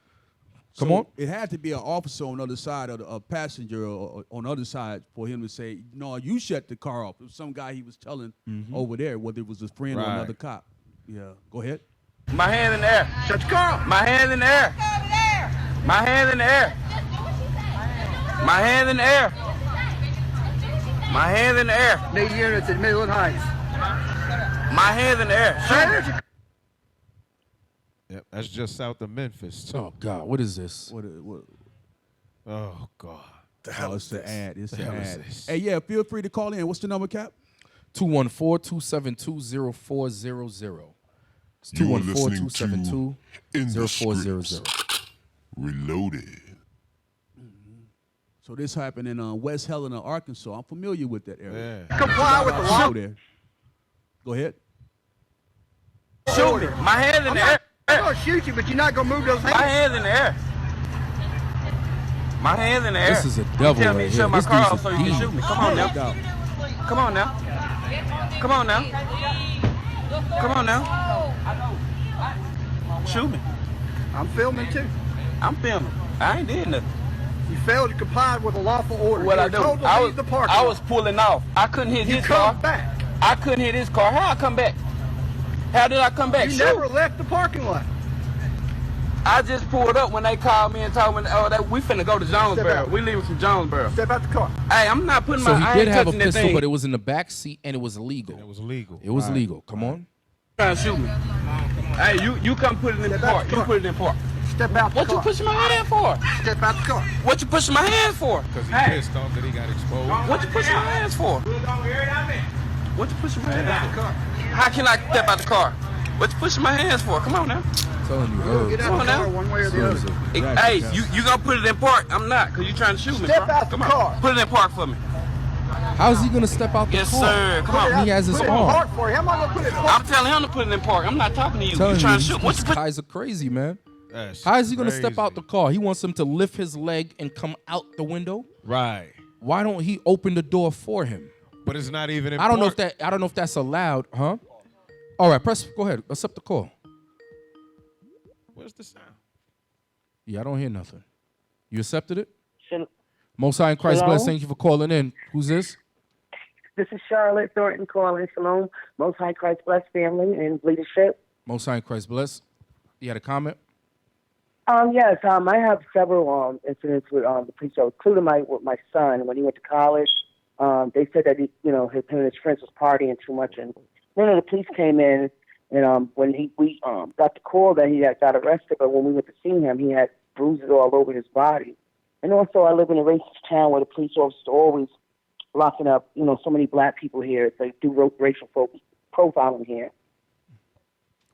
Come So on. It had to be an officer on the other side of a passenger or on the other side for him to say, no, you shut the car off. It was some guy he was telling over there, whether it was his friend or Right. another cop. Yeah. Go ahead. My hand in the air. Shut the car off. My hand in the air. My hand in the air. My hand in the air. My hand in the air. Need units in Midland Heights. My hand in the air. Yep. That's just south of Memphis too. Oh, God, what is this? What Oh God. oh, it's the ad. It's the hell is ad. this? Hey, yeah, feel free to call in. What's the number, Cap? 214-272-0400. It's You are listening to 214-272-0400. Reloaded. So this happened in West Helena, Arkansas. I'm familiar with that area. Yeah. Comply with the law. Go there. Go ahead. Shoot me. My hand in the air. I'm gonna shoot you, but you're not gonna move those hands. My hand in the air. My hand in the air. This is a devil You tell me right to here. shut my This car dude's off a so you can demon. shoot me. Come on now. No. Come on now. Come on now. Come on now. Shoot me. I'm filming too. I'm filming. I ain't did nothing. You failed to comply with a lawful order. What You I were do? told to I leave was, the parking I lot. was pulling off. I couldn't hit You his car. come back. I couldn't hit his car. How I come back? How did I come back? You Shoot. never left the parking lot. I just pulled up when they called me and told me, oh, that we finna go to Jonesboro. out. We leaving from Jonesboro. Step out the car. Hey, I'm not putting So my. he I did ain't have a touching that pistol, thing. but it was in the back seat and it was illegal. It was illegal. It was legal. Come on. Trying to shoot me. Hey, you come put it in Step out park. the You car. put it in park. Step out the What car. you pushing my hand for? Step out the car. What you pushing my hand for? Because he Hey, pissed off that he got exposed. what you pushing my hands for? What you pushing my hands for? How can I step out the car? What you pushing my hands for? Come on now. I'm telling you, Get herbs. out the on car now. one way or the other. Hey, you gonna put it in park? I'm not, because you trying to shoot me, Step bro. out the Come car. on. Put it in park for me. How's he gonna step out the Yes, car? sir. Come on. He has his Put it in arm. park for you. How am I gonna put it in park? I'm telling him to put it in park. I'm not talking to you. Telling You trying to you, shoot? What these you put? guys are crazy, man. That's How is he gonna step out crazy. the car? He wants him to lift his leg and come out the window. Right. Why don't he open the door for him? But it's not even. I don't know if that's allowed, huh? All right, go ahead, accept the call. Where's the sound? Yeah, I don't hear nothing. You accepted it? Shal- Most High in Christ Hello? bless. Thank you for calling in. Who's this? This is Charlotte Thornton calling. Shalom, Most High Christ bless family and leadership. Most High in Christ bless. You had a comment? Yes, I have several incidents with the police, including with my son when he went to college. They said that him and his friends was partying too much, and then the police came in And when we got the call that he had got arrested, but when we went to see him, he had bruises all over his body. And also, I live in a racist town where the police officers are always locking up, so many black people here. They do racial profiling here.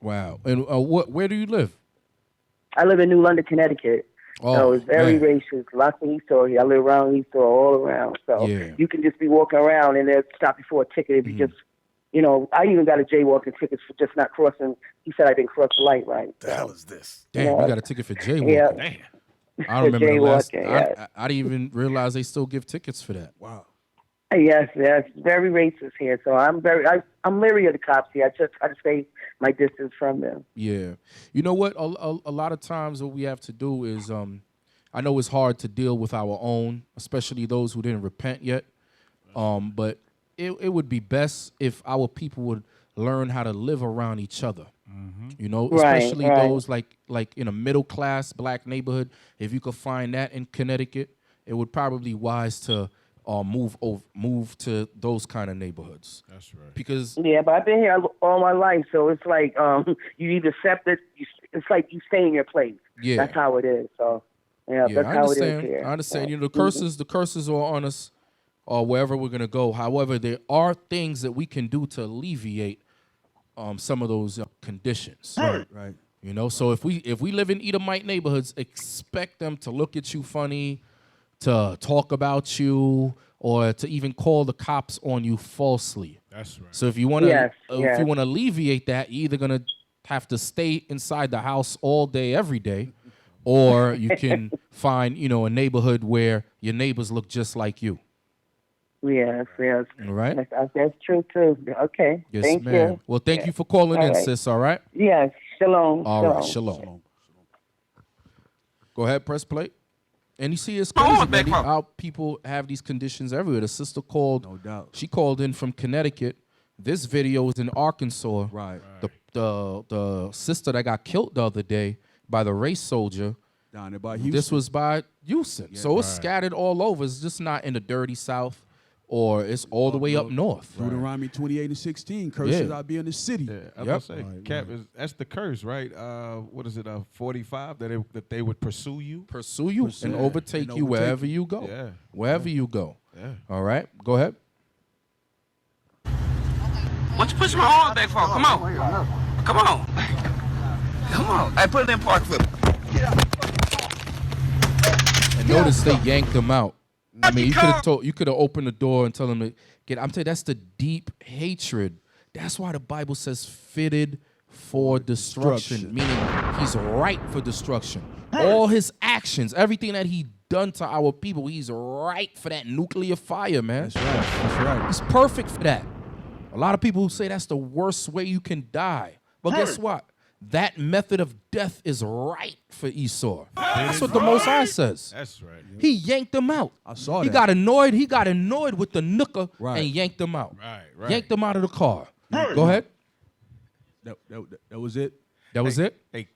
Wow. And where do you live? I live in New London, Connecticut. Oh, So it's very man. racist. Lots of Esau here. I live around Esau, all around. So Yeah. you can just be walking around and they'll stop you for a ticket if you just, I even got a jaywalking ticket for just not crossing. He said I didn't cross the light right. The hell is this? Damn, Yeah. you got a ticket for jaywalking. Yeah. Damn. I remember the last. Jaywalking, yeah. I didn't even realize they still give tickets for that. Wow. Yes, very racist here. So I'm leery of the cops here. I try to stay my distance from them. Yeah. You know what? A lot of times what we have to do is, I know it's hard to deal with our own, especially those who didn't repent yet. But it would be best if our people would learn how to live around each other. Right, Especially right. those like in a middle class black neighborhood. If you could find that in Connecticut, it would probably be wise to move to those kind of neighborhoods. That's right. Because Yeah, but I've been here all my life, so it's like you either accept it. It's like you stay in your place. Yeah. That's how it is. So that's I how it understand. is here. I understand. So, The curses are on us, wherever we're gonna go. However, there are things that we can do to alleviate some of those conditions. Right. So if we live in Edomite neighborhoods, expect them to look at you funny, to talk about you, or to even call the cops on you falsely. That's right. So if you want to, Yes, if yes. you want to alleviate that, you're either gonna have to stay inside the house all day, every day, or you can find, a neighborhood where your neighbors look just like you. yes. All right. That's true too. Okay. Yes, Thank ma'am. you. Well, thank you for calling All in, right. sis. All right. Yes. Shalom. All right. Shalom. Go ahead, press play. And you see, it's crazy, man. Our people have these conditions everywhere. The sister called. No doubt. She called in from Connecticut. This video is in Arkansas. Right. The sister that got killed the other day by the race soldier. Down there by Houston. This was by Houston. So it's scattered all over. It's just not in the dirty South, or it's all the way up north. Deuteronomy 28:16. Curses Yeah. I be in the city. Yeah, I was Yep. gonna say, Cap, that's the curse, right? What is it, 45, that they would pursue you? Pursue you and overtake and you overtake wherever you. you go. Yeah. Wherever you go. Yeah. All right. Go ahead. What you push my arm back for? Come on. Come on. Come on. Hey, put it in park flip. And notice they yanked them out. I mean, you could have opened the door and told them to get. I'm telling you, that's the deep hatred. That's why the Bible says fitted for destruction, meaning he's ripe for destruction. All his actions, everything that he done to our people, he's ripe for that nuclear fire, man. That's right. He's perfect for that. A lot of people who say that's the worst way you can die. But guess what? That method of death is right for Esau. That's what the Most High says. That's right. He yanked them out. I saw He that. got annoyed. He got annoyed with the nooker Right. and yanked them out. Right. Yanked them out of the car. Go ahead. That was it. That was it? Hey,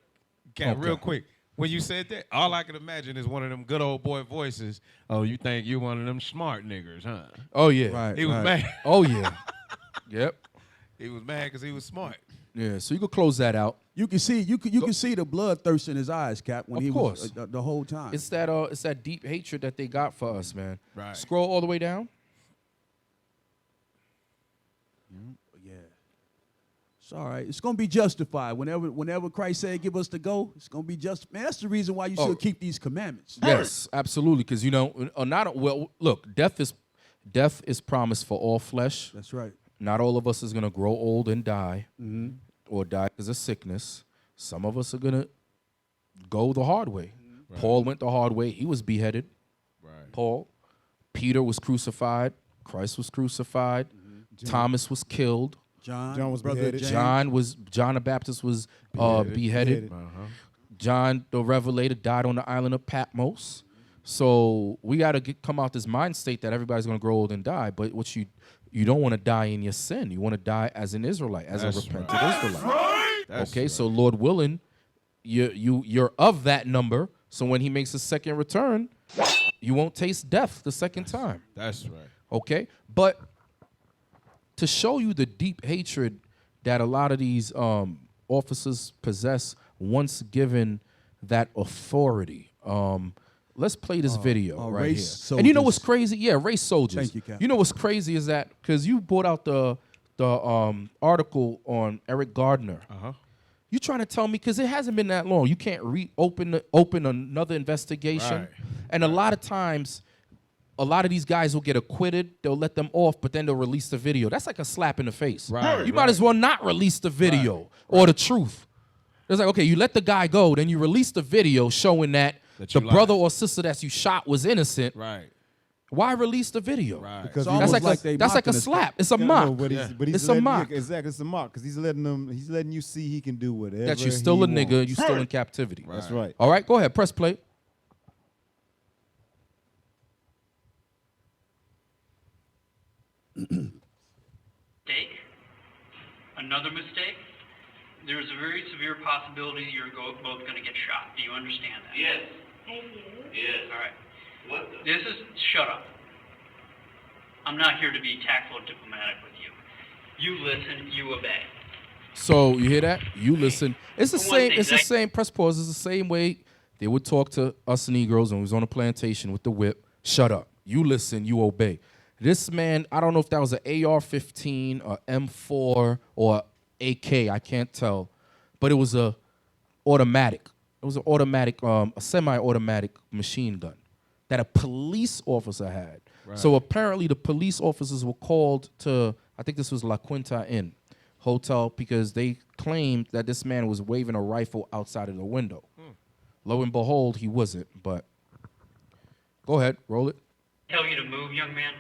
Cap, Okay. real quick. When you said that, all I can imagine is one of them good old boy voices. Oh, you think you one of them smart niggers, huh? Oh, yeah. Right. He was mad. Oh, yeah. Yep. He was mad because he was smart. Yeah, so you could close that out. You can see can see the bloodthirst in his eyes, Cap, when Of he course. was the whole time. It's that deep hatred that they got for us, man. Right. Scroll all the way down. Yeah. It's all right. It's gonna be justified. Whenever Christ said give us the go, it's gonna be just. Man, that's the reason why you should keep these commandments. Yes, absolutely. Because look, death is promised for all flesh. That's right. Not all of us is gonna grow old and die, Mm-hmm. or die because of sickness. Some of us are gonna go the hard way. Paul went the hard way. He was beheaded. Right. Paul. Peter was crucified. Christ was crucified. Thomas was killed. John was brother beheaded. James. John the Baptist was beheaded. John the Revelator died on the island of Patmos. So we got to come out this mind state that everybody's going to grow old and die. But what you don't want to die in your sin. You want to die as an Israelite, as That's a repentant right. Israelite. That's Okay, right. so Lord willing, you're of that number. So when he makes a second return, you won't taste death the second time. That's right. Okay? But to show you the deep hatred that a lot of these officers possess once given that authority. Let's play this video right here. race And you know what's soldiers. crazy? Yeah, race soldiers. Thank you, Cap. You know what's crazy is that because you brought out the article on Eric Gardner. You trying to tell me because it hasn't been that long? You can't open another investigation, Right. and a lot of times, a lot of these guys will get acquitted. They'll let them off, but then they'll release the video. That's like a slap in the face. Right, You might as well not release the video or the truth. It's like, okay, you let the guy go, then you release the video showing that That the you brother lied. or sister that you shot was innocent. Right. Why release the video? Right. Because That's almost like, they that's like a mocking us. slap. It's a No, mock. but he's It's a letting, mock. yeah, exactly, it's a mock because he's letting you see he can do whatever. That you're still a he nigga, wants. you still in captivity. That's right. All right, go ahead, press play. Mistake, another mistake, there's a very severe possibility you're both going to get shot. Do you understand that? Yes. I do. Yes. All right. What the? This is, shut up. I'm not here to be tactful and diplomatic with you. You listen, you obey. So you hear that? You listen. It's the For one same. thing, It's the like- same. Press pause. It's the same way they would talk to us Negroes when we was on a plantation with the whip. Shut up. You listen. You obey. This man, I don't know if that was an AR-15 or M4 or AK. I can't tell, but it was a automatic. It was an automatic, a semi-automatic machine gun that a police officer had. So apparently the police officers were called to, I think this was La Quinta Inn Hotel, because they claimed that this man was waving a rifle outside of the window. Lo and behold, he wasn't, but go ahead, roll it. Tell you to move, young man.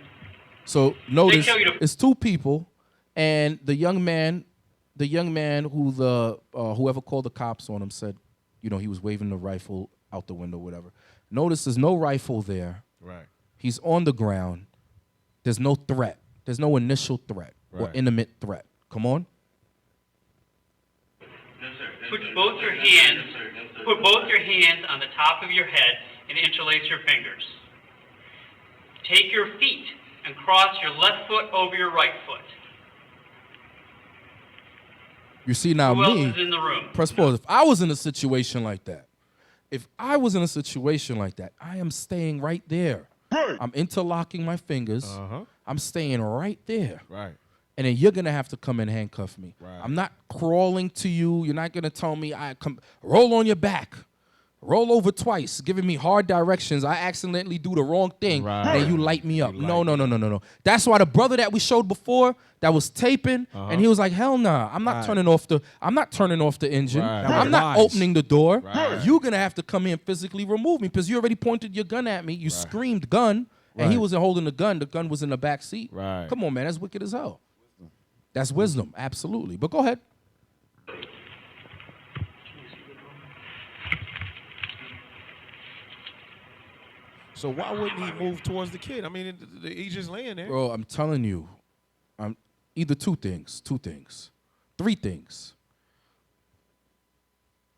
So notice tell you to- it's two people, and the young man who whoever called the cops on him said, you know, he was waving the rifle out the window, whatever. Notice there's no rifle there. Right. He's on the ground. There's no threat. There's no initial threat or Right. intimate threat. Come on. No, sir. No, Put sir. both No, your sir. hands, No, sir. No, sir. put both your hands on the top of your head and interlace your fingers. Take your feet and cross your left foot over your right foot. You see now Who else me. is in the room? Press pause. If I was in a situation like that, I am staying right there. I'm interlocking my fingers. I'm staying right there. Right. And then you're gonna have to come and handcuff me. Right. I'm not crawling to you. You're not gonna tell me roll on your back, roll over twice, giving me hard directions. I accidentally do the wrong thing, Right. and you light me up. You No. light me No. That's why the brother that we showed before that was taping, and he was like, "Hell nah, I'm not turning off the engine. Right. I'm not Wise. opening the door. Right. You're gonna have to come in and physically remove me because you already pointed your gun at me. You screamed gun, and he Right. wasn't holding the gun. The gun was in the back seat. Right. Come on, man, that's wicked as hell. That's wisdom, absolutely. But go ahead. So why wouldn't he move towards the kid? I mean, he's just laying there. Bro, I'm telling you, either two things, three things.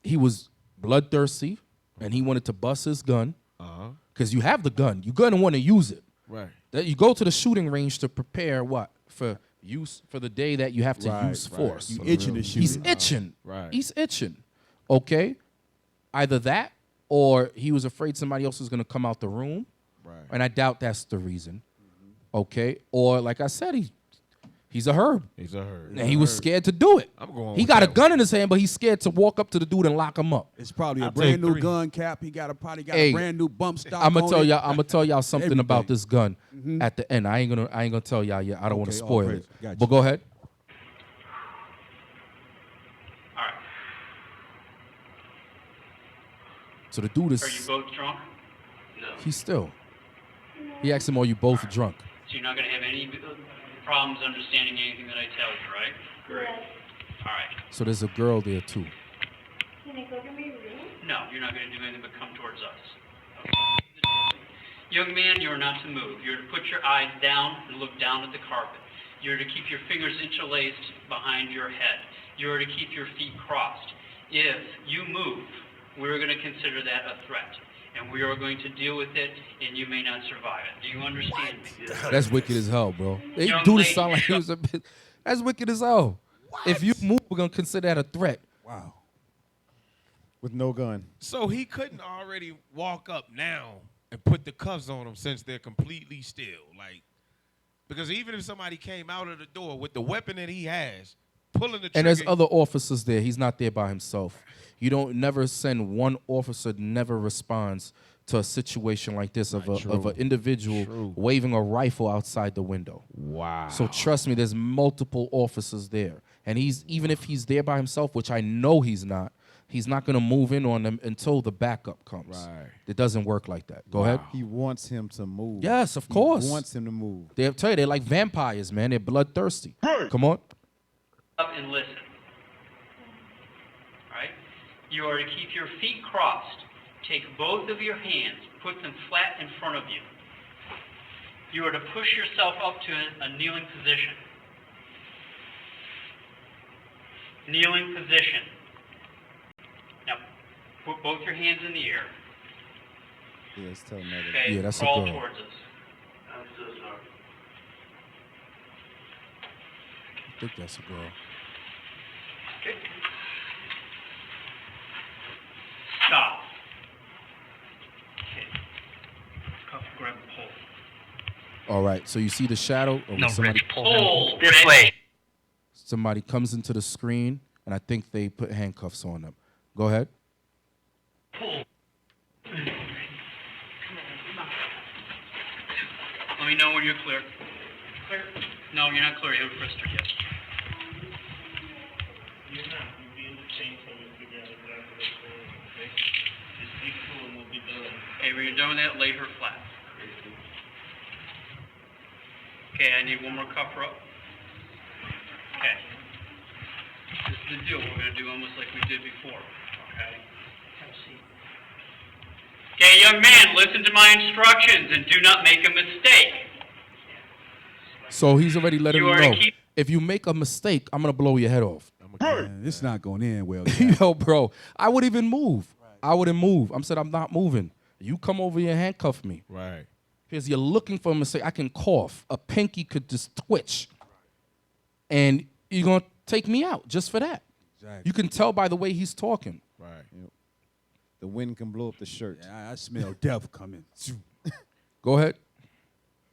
He was bloodthirsty, and he wanted to bust his gun, because you have the gun. You're going to want to use it. Right. That you go to the shooting range to prepare what? For use for the day that you have to Right, use right. force. You itching to shoot. He's itching. Right. He's itching. Okay? Either that or he was afraid somebody else was going to come out the room. Right. And I doubt that's the reason. Okay? Or like I said, he's a herb. He's a herd. And he was scared to do it. I'm going He with got a that gun in his hand, but he's scared to walk up to the dude and lock him up. It's probably a I'll brand take new 3. gun cap. He probably got Hey, a brand new bump stock. I'm gonna on tell it. y'all. I'm gonna tell y'all something about Everything. this gun at the end. I ain't gonna tell y'all yet. I don't want to Okay, all spoil praise. it. Gotcha. But go ahead. All right. So the dude Are you is both drunk? he's still. He asked him, "Are you both drunk?" So you're not going to have any problems understanding anything that I tell you, right? Great. All right. So there's a girl there too. Can I go to my room? No, you're not going to do anything but come towards us. Okay? Young man, you are not to move. You're to put your eyes down and look down at the carpet. You're to keep your fingers interlaced behind your head. You're to keep your feet crossed. If you move, we're going to consider that a threat. And we are going to deal with it, and you may not survive it. Do you understand me? That's wicked as hell, bro. They Young do this lady, sound like he was a bit. That's wicked as hell. If you move, we're gonna consider that a threat. Wow. With no gun. So he couldn't already walk up now and put the cuffs on them since they're completely still. Like, because even if somebody came out of the door with the weapon that he has, pulling the trigger. And there's other officers there. He's not there by himself. You don't never send one officer, never responds to a situation like this of an individual waving a rifle outside the window. Wow. So trust me, there's multiple officers there. And even if he's there by himself, which I know he's not gonna move in on them until the backup comes. Right. It doesn't work like that. Go ahead. He wants him to move. Yes, of course. He wants him to move. They'll tell you they're like vampires, man. They're bloodthirsty. Come on. Up and listen. All right? You are to keep your feet crossed. Take both of your hands, put them flat in front of you. You are to push yourself up to a kneeling position. Kneeling position. Now, put both your hands in the air. Yeah, it's telling that. Okay, Yeah, that's a crawl girl. towards us. I'm so sorry. I think that's a girl. Okay. Stop. Okay. Cuff, grab the pole. All right. So you see the shadow of somebody. Pull this way. Somebody comes into the screen, and I think they put handcuffs on them. Go ahead. Pull. Let me know when you're clear. Clear? No, you're not clear. You haven't pressed her yet. You're not. You'll be in the chain till we figure out exactly what's going on, okay? Just be cool and we'll be done. Okay, when you're done with that, lay her flat. Okay, I need one more cuff up. Okay. This is the deal. We're going to do almost like we did before. Okay? Have a seat. Okay, young man, listen to my instructions and do not make a mistake. So he's already letting You him are to know. keep- If you make a mistake, I'm gonna blow your head off. Man, it's not going to end well. Jack. Yo, bro, I would even move. I wouldn't move. I'm not moving. You come over here and handcuff me. Right. Because you're looking for a mistake. I can cough. A pinky could just twitch. And you're going to take me out just for that. Exactly. You can tell by the way he's talking. Right. The wind can blow up the shirt. Yeah, I smell death coming. Go ahead.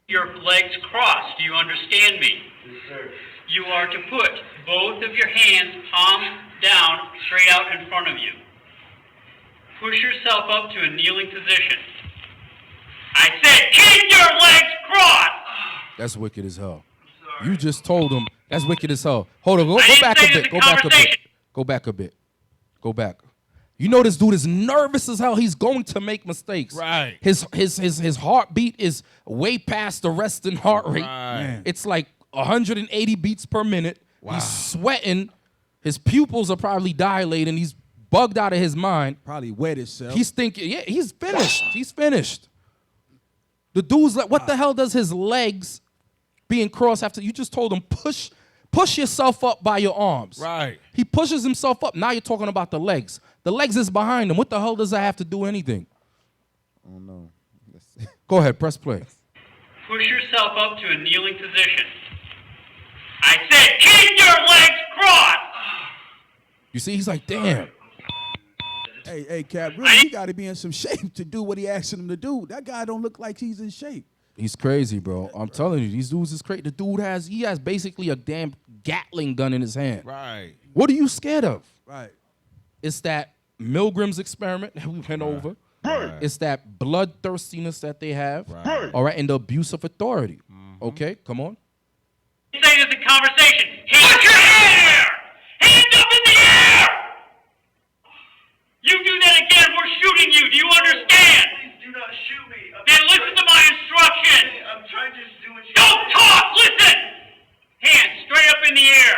Your legs crossed. Do you understand me? Yes, sir. You are to put both of your hands palm down, straight out in front of you. Push yourself up to a kneeling position. I said, keep your legs crossed! That's wicked as hell. You just told him that's wicked as hell. Hold on, go I didn't back say a this bit. in Go back a bit. conversation. Go back a bit. Go back. You know this dude is nervous as hell. He's going to make mistakes. Right. His heartbeat is way past the resting heart rate. Right. It's like 180 beats per minute. Wow. He's sweating. His pupils are probably dilating. He's bugged out of his mind. Probably wet himself. He's thinking, yeah, he's finished. He's finished. The dude's like, what the hell does his legs being crossed after? You just told him, push yourself up by your arms. Right. He pushes himself up. Now you're talking about the legs. The legs is behind him. What the hell does that have to do anything? Oh no. Go ahead, press play. Push yourself up to a kneeling position. I said, keep your legs crossed! You see, he's like, damn. Hey, Cap, really, he got to be in some shape to do what he asking him to do. That guy don't look like he's in shape. He's crazy, bro. I'm telling you, these dudes is crazy. The dude has basically a damn Gatling gun in his hand. Right. What are you scared of? Right. It's that Milgram's experiment that we went over. Right. It's that bloodthirstiness that they have. Right. All right, and the abuse of authority. Okay, come on. Say this in conversation. Put your hand in the air! Hands up in the air! You do that again, we're shooting you. Do you understand? Please do not shoot me. Then listen to my instructions. I'm trying to just do what you Don't talk! Listen! Hands straight up in the air.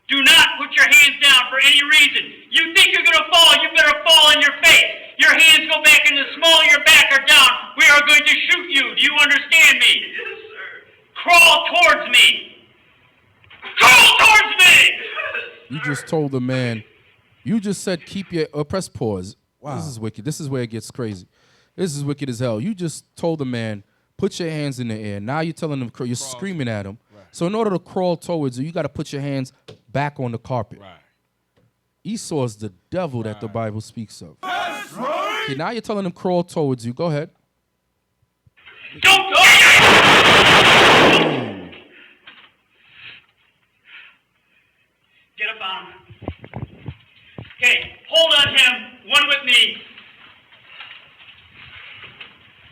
Do not put your hands down for any reason. You think you're going to fall, you better fall on your face. Your hands go back in the small of your back or down. We are going to shoot you. Do you understand me? Yes, sir. Crawl towards me. Crawl towards me! You just told the man. You just said keep your press pause. Wow. This is wicked. This is where it gets crazy. This is wicked as hell. You just told the man put your hands in the air. Now you're telling him you're screaming at him. Right. So in order to crawl towards you, you got to put your hands back on the carpet. Right. Esau is the devil that the Bible speaks of. That's right. Okay, now you're telling him crawl towards you. Go ahead. Don't go! Get up on him. Okay, hold on him. One with me.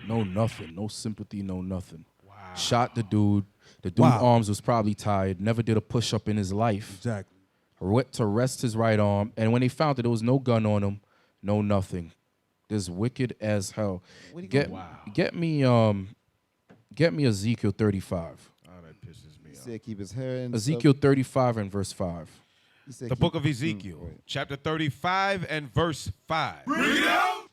No nothing. No sympathy, no nothing. Wow. Shot the dude. The dude's arms was probably tired. Never did a push-up in his life. Exactly. Went to rest his right arm. And when they found that there was no gun on him, no nothing. This wicked as hell. Get me Ezekiel 35. Oh, that pisses me He off. said keep his hair in. Ezekiel 35 and verse 5. He said The book of Ezekiel, chapter 35 and verse 5. Read it out.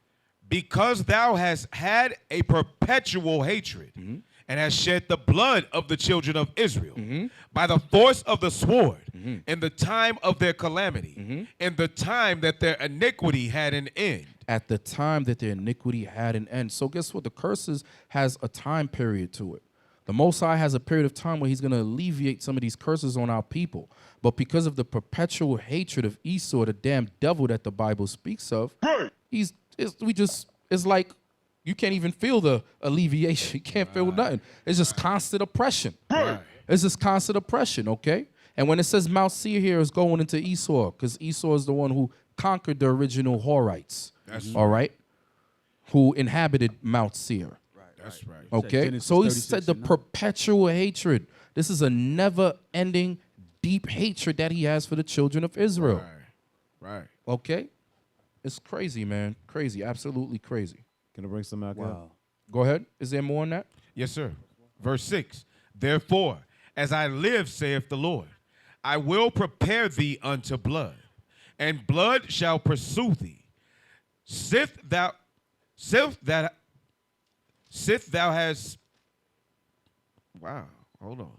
Because thou hast had a perpetual hatred and hast shed the blood of the children of Israel by the force of the sword in the time of their calamity, in the time that their iniquity had an end. At the time that their iniquity had an end. So guess what? The curses has a time period to it. The Most High has a period of time where he's going to alleviate some of these curses on our people. But because of the perpetual hatred of Esau, the damn devil that the Bible speaks of, it's like you can't even feel the alleviation. You can't feel nothing. It's just constant oppression. It's just constant oppression, okay? And when it says Mount Seir here is going into Esau, because Esau is the one who conquered the original Horites, all right? Who inhabited Mount Seir. That's right. Okay, so he said the perpetual hatred. This is a never-ending, deep hatred that he has for the children of Israel. Right. Okay, it's crazy, man. Crazy, absolutely crazy. Can I bring some out? Wow. Go ahead. Is there more on that? Yes, sir. Verse 6. Therefore, as I live, saith the Lord, I will prepare thee unto blood, and blood shall pursue thee. Sith thou hast. Wow, hold on.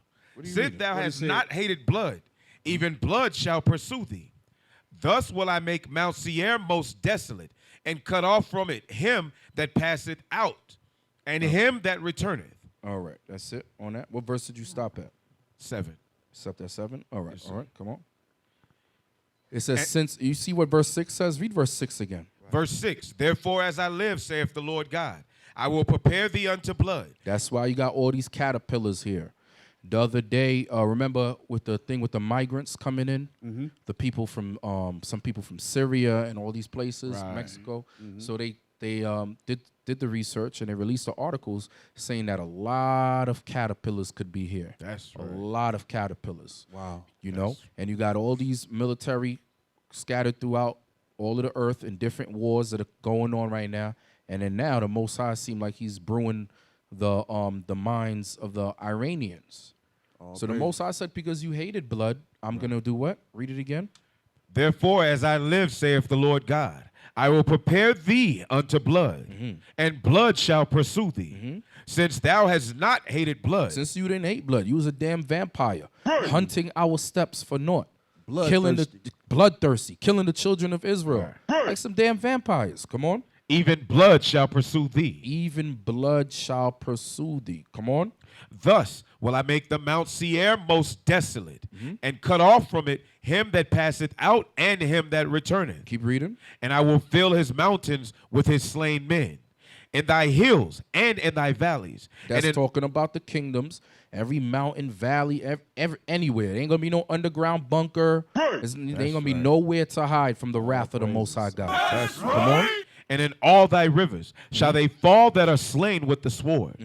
Sith thou hast not hated blood, even blood shall pursue thee. Thus will I make Mount Seir most desolate, and cut off from it him that passeth out, and him that returneth. All right, that's it on that. What verse did you stop at? 7. Stopped at 7? All right, Yes, all right, come on. It says, since, you see what verse 6 says? Read verse 6 again. Verse 6, therefore as I live, saith the Lord God, I will prepare thee unto blood. That's why you got all these caterpillars here. The other day, remember with the thing with the migrants coming in, the people from some people from Syria and all these places, Mexico. So they did the research and they released the articles saying that a lot of caterpillars could be here. That's right. A lot of caterpillars. Wow. You know, and you got all these military scattered throughout all of the earth in different wars that are going on right now. And then now the Most High seem like he's brewing the minds of the Iranians. So the Most High said, because you hated blood, I'm going to do what? Read it again. Therefore, as I live, saith the Lord God, I will prepare thee unto blood, and blood shall pursue thee, since thou hast not hated blood. Since you didn't hate blood, you was a damn vampire, hunting our steps for naught. Bloodthirsty, killing the children of Israel. Like some damn vampires. Come on. Even blood shall pursue thee. Even blood shall pursue thee. Come on. Thus will I make the Mount Seir most desolate, and cut off from it him that passeth out and him that returneth. Keep reading. And I will fill his mountains with his slain men, in thy hills and in thy valleys. That's talking about the kingdoms. Every mountain, valley, anywhere. There ain't going to be no underground bunker. There ain't going to be nowhere to hide from the wrath of the Most High God. Come on. And in all thy rivers shall they fall that are slain with the sword.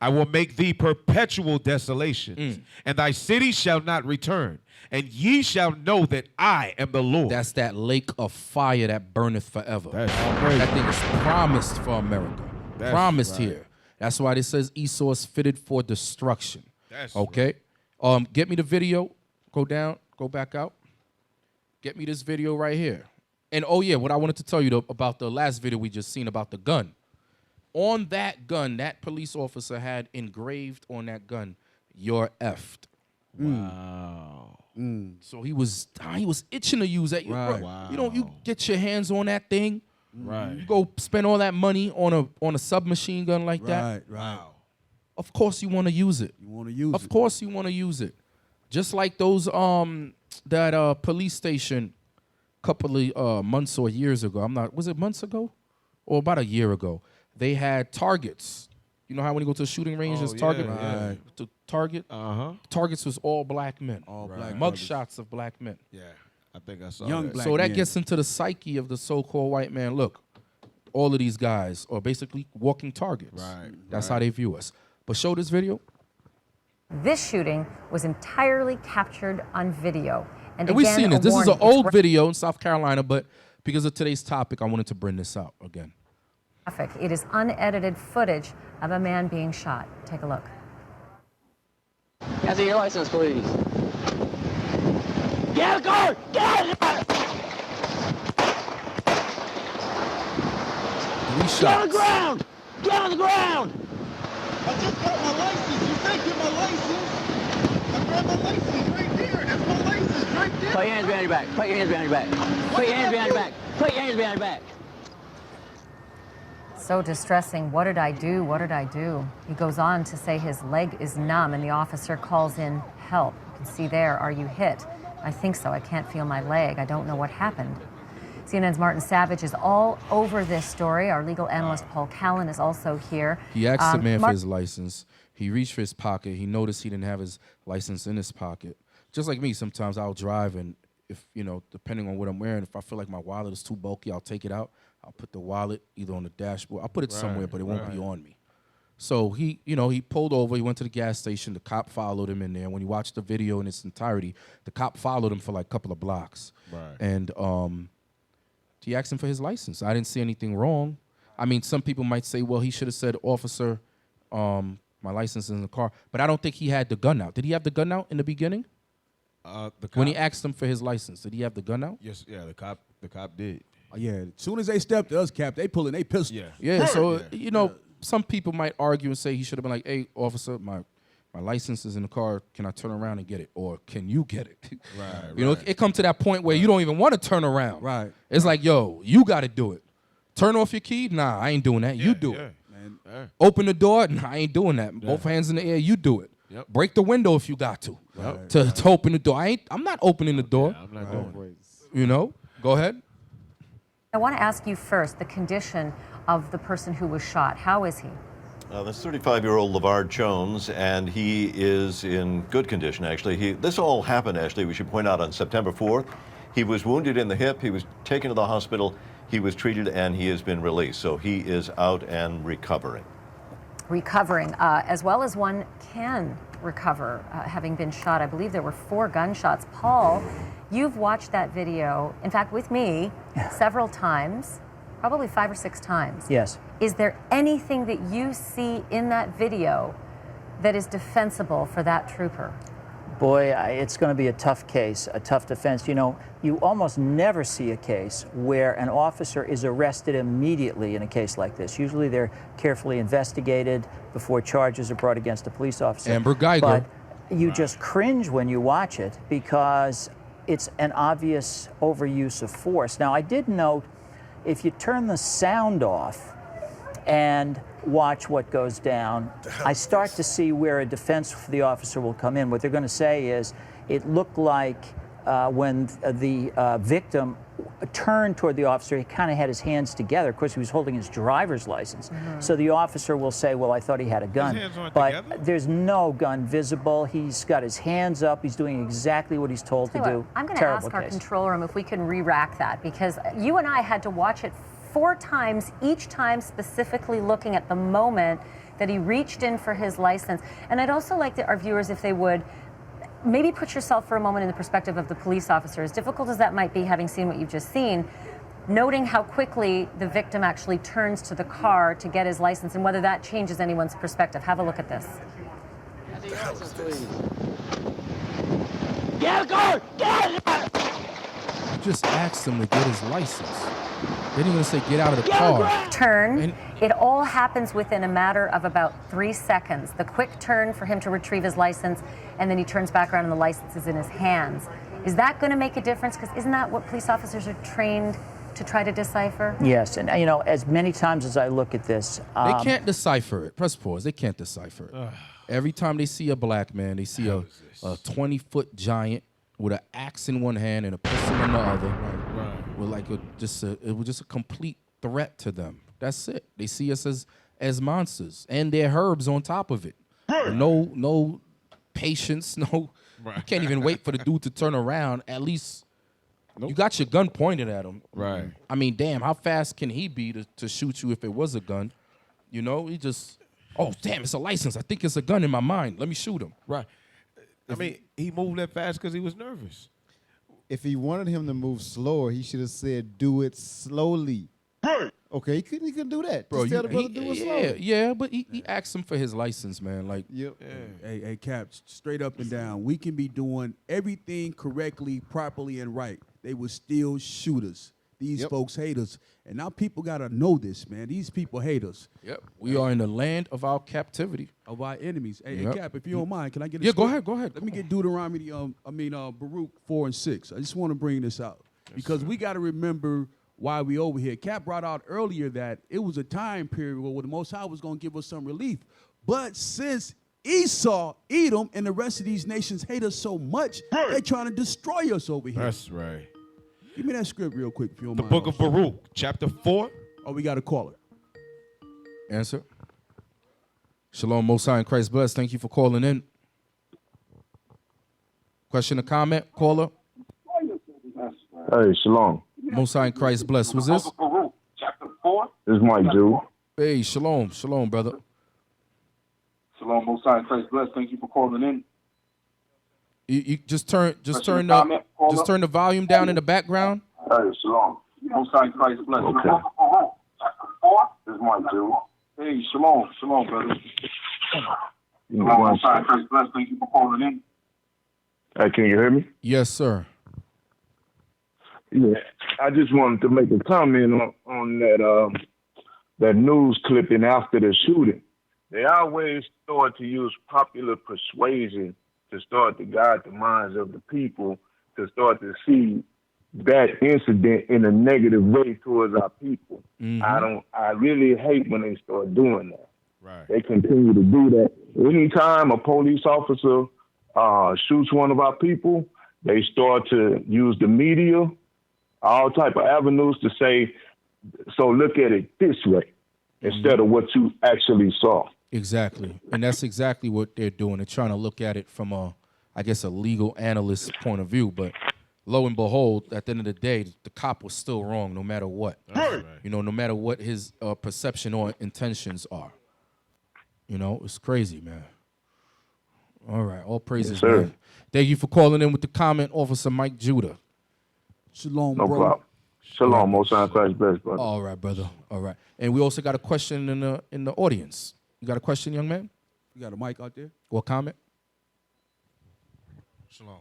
I will make thee perpetual desolations, and thy city shall not return. And ye shall know that I am the Lord. That's that lake of fire that burneth forever. That thing is promised for America. Promised here. That's why it says Esau is fitted for destruction. Okay? Get me the video. Go down. Go back out. Get me this video right here. And, oh, yeah, what I wanted to tell you about the last video we just seen about the gun. On that gun, that police officer had engraved on that gun, "You're effed." Wow. So he was itching to use that. Wow. You get your hands on that thing. Right. You go spend all that money on a submachine gun like that. Right. Of course you want to use it. You want to use it. Of course you want to use it. Just like those that police station a couple of months or years ago. Was it months ago? Or about a year ago. They had targets. You know how when you go to a shooting range, there's target? yeah. The target? Targets was all black men. All black Mug shots of black men. Yeah, I think I saw Young that. black So that men. gets into the psyche of the so-called white man. Look, all of these guys are basically walking targets. Right, That's how they view us. But show this video. This shooting was entirely captured on video. And we've again, seen a this. This is an warning, old video in South Carolina, but because of today's topic, I wanted to bring this out again. It is unedited footage of a man being shot. Take a look. Can I see your license, please? Get out of the car! Get out of the car! 3 shots. Get on the ground! Get on the ground! I just got my license. You can't get my license. I grabbed my license right there. That's my license right there. Put your hands behind your back. Put your hands behind your back. Put your hands behind your back. Put your hands behind your back. So distressing. What did I do? What did I do? He goes on to say his leg is numb and the officer calls in help. You can see there, are you hit? I think so. I can't feel my leg. I don't know what happened. CNN's Martin Savage is all over this story. Our legal analyst Paul Callan is also here. He asked the man for his license. He reached for his pocket. He noticed he didn't have his license in his pocket. Just like me, sometimes I'll drive and if, depending on what I'm wearing, if I feel like my wallet is too bulky, I'll take it out. I'll put the wallet either on the dashboard. I'll put it somewhere, but it won't be on me. So he pulled over. He went to the gas station. The cop followed him in there. When you watch the video in its entirety, the cop followed him for like a couple of blocks. Right. And he asked him for his license. I didn't see anything wrong. I mean, some people might say, well, he should have said, officer, my license is in the car. But I don't think he had the gun out. Did he have the gun out in the beginning? When he asked him for his license, did he have the gun out? Yes, yeah, the cop did. Yeah, as soon as they stepped to us, Cap, they pulling they pistol. Yeah, so, some people might argue and say he should have been like, hey, officer, my license is in the car. Can I turn around and get it? Or can you get it? Right, It come to that point where you don't even want to turn around. Right. It's like, yo, you got to do it. Turn off your key? Nah, I ain't doing that. You do it. Man. Open the door? Nah, I ain't doing that. Both hands in the air, you do it. Yep. Break the window if you got to. To open the door. I'm not opening the door. I'm not doing it. Go ahead. I want to ask you first the condition of the person who was shot. How is he? That's 35-year-old LeVar Jones, and he is in good condition, actually. This all happened, actually, we should point out, on September 4th. He was wounded in the hip. He was taken to the hospital. He was treated, and he has been released. So he is out and recovering. As well as one can recover, having been shot. I believe there were 4 gunshots. Paul, you've watched that video, in fact, with me, several times, probably 5 or 6 times. Yes. Is there anything that you see in that video that is defensible for that trooper? Boy, it's going to be a tough case, a tough defense. You almost never see a case where an officer is arrested immediately in a case like this. Usually they're carefully investigated before charges are brought against a police officer. Amber Geiger. But you just cringe when you watch it because it's an obvious overuse of force. Now, I did note, if you turn the sound off and watch what goes down, I start to see where a defense for the officer will come in. What they're going to say is, it looked like when the victim turned toward the officer, he kind of had his hands together. Of course, he was holding his driver's license. So the officer will say, well, I thought he had a gun. His hands weren't but together? there's no gun visible. He's got his hands up. He's doing exactly what he's told to do. I'm going to ask our control room if we can re-rack that, because you and I had to watch it 4 times, each time specifically looking at the moment that he reached in for his license. And I'd also like our viewers, if they would, maybe put yourself for a moment in the perspective of the police officer. As difficult as that might be, having seen what you've just seen, noting how quickly the victim actually turns to the car to get his license and whether that changes anyone's perspective. Have a look at this. Get out of the car! Get out of the car! You just asked him to get his license. Then you're going to say, get out of the car. Turn. It all happens within a matter of about 3 seconds. The quick turn for him to retrieve his license, and then he turns back around and the license is in his hands. Is that going to make a difference? Because isn't that what police officers are trained to try to decipher? Yes, and as many times as I look at this... They can't decipher it. Press pause. They can't decipher it. Every time they see a black man, they see a 20-foot giant with an axe in one hand and a pistol in the other. Right. With like it was just a complete threat to them. That's it. They see us as monsters, and they're herbs on top of it. No patience. No, you can't even wait for the dude to turn around. At least you got your gun pointed at him. Right. I mean, damn, how fast can he be to shoot you if it was a gun? You know, he just, oh damn, it's a license. I think it's a gun in my mind. Let me shoot him. Right. I mean, he moved that fast because he was nervous. If he wanted him to move slower, he should have said, "Do it slowly." Okay, he couldn't do that. Bro, Just tell the brother do it slowly. yeah, but he asked him for his license, man. Like, Yep. Hey, Cap, straight up and down. We can be doing everything correctly, properly, and right. They will still shoot us. These folks hate us. And now people got to know this, man. These people hate us. Yep. We are in the land of our captivity. Of our enemies. Hey, Yep. Cap, if you don't mind, can I get a Yeah, script? go ahead. Let me get Deuteronomy, Baruch 4 and 6. I just want to bring this out. Because we got to remember why we over here. Cap brought out earlier that it was a time period where the Most High was going to give us some relief. But since Esau, Edom, and the rest of these nations hate us so much, they're trying to destroy us over here. That's right. Give me that script real quick if you don't The mind. book of Baruch, chapter 4. Oh, we got a caller. Answer. Shalom, Most High in Christ bless. Thank you for calling in. Question or comment, caller? Hey, shalom. Most High in Christ bless. Who's this? This is Mike Jew. Hey, shalom, brother. Shalom, Most High in Christ bless. Thank you for calling in. You just turn Question, comment, caller? the volume down in the background. Hey, shalom. Most High in Christ bless. Okay. This is Mike Jew. Hey, shalom, brother. Shalom, Most High in Christ bless. Thank you for calling in. Hey, can you hear me? Yes, sir. Yeah, I just wanted to make a comment on that news clipping after the shooting. They always start to use popular persuasion to start to guide the minds of the people to start to see that incident in a negative way towards our people. Mm-hmm. I really hate when they start doing that. Right. They continue to do that. Anytime a police officer shoots one of our people, they start to use the media, all type of avenues to say, so look at it this way, instead of what you actually saw. Exactly. And that's exactly what they're doing. They're trying to look at it from a legal analyst point of view. But lo and behold, at the end of the day, the cop was still wrong no matter what. Right. You know, no matter what his perception or intentions are. You know, it's crazy, man. All right. All praises, man. Thank you for calling in with the comment, Officer Mike Judah. Shalom, No bro. problem. Shalom, Most High in Christ bless, brother. All right, brother. All right. And we also got a question in the audience. You got a question, young man? You got a mic out there? Or comment? Shalom.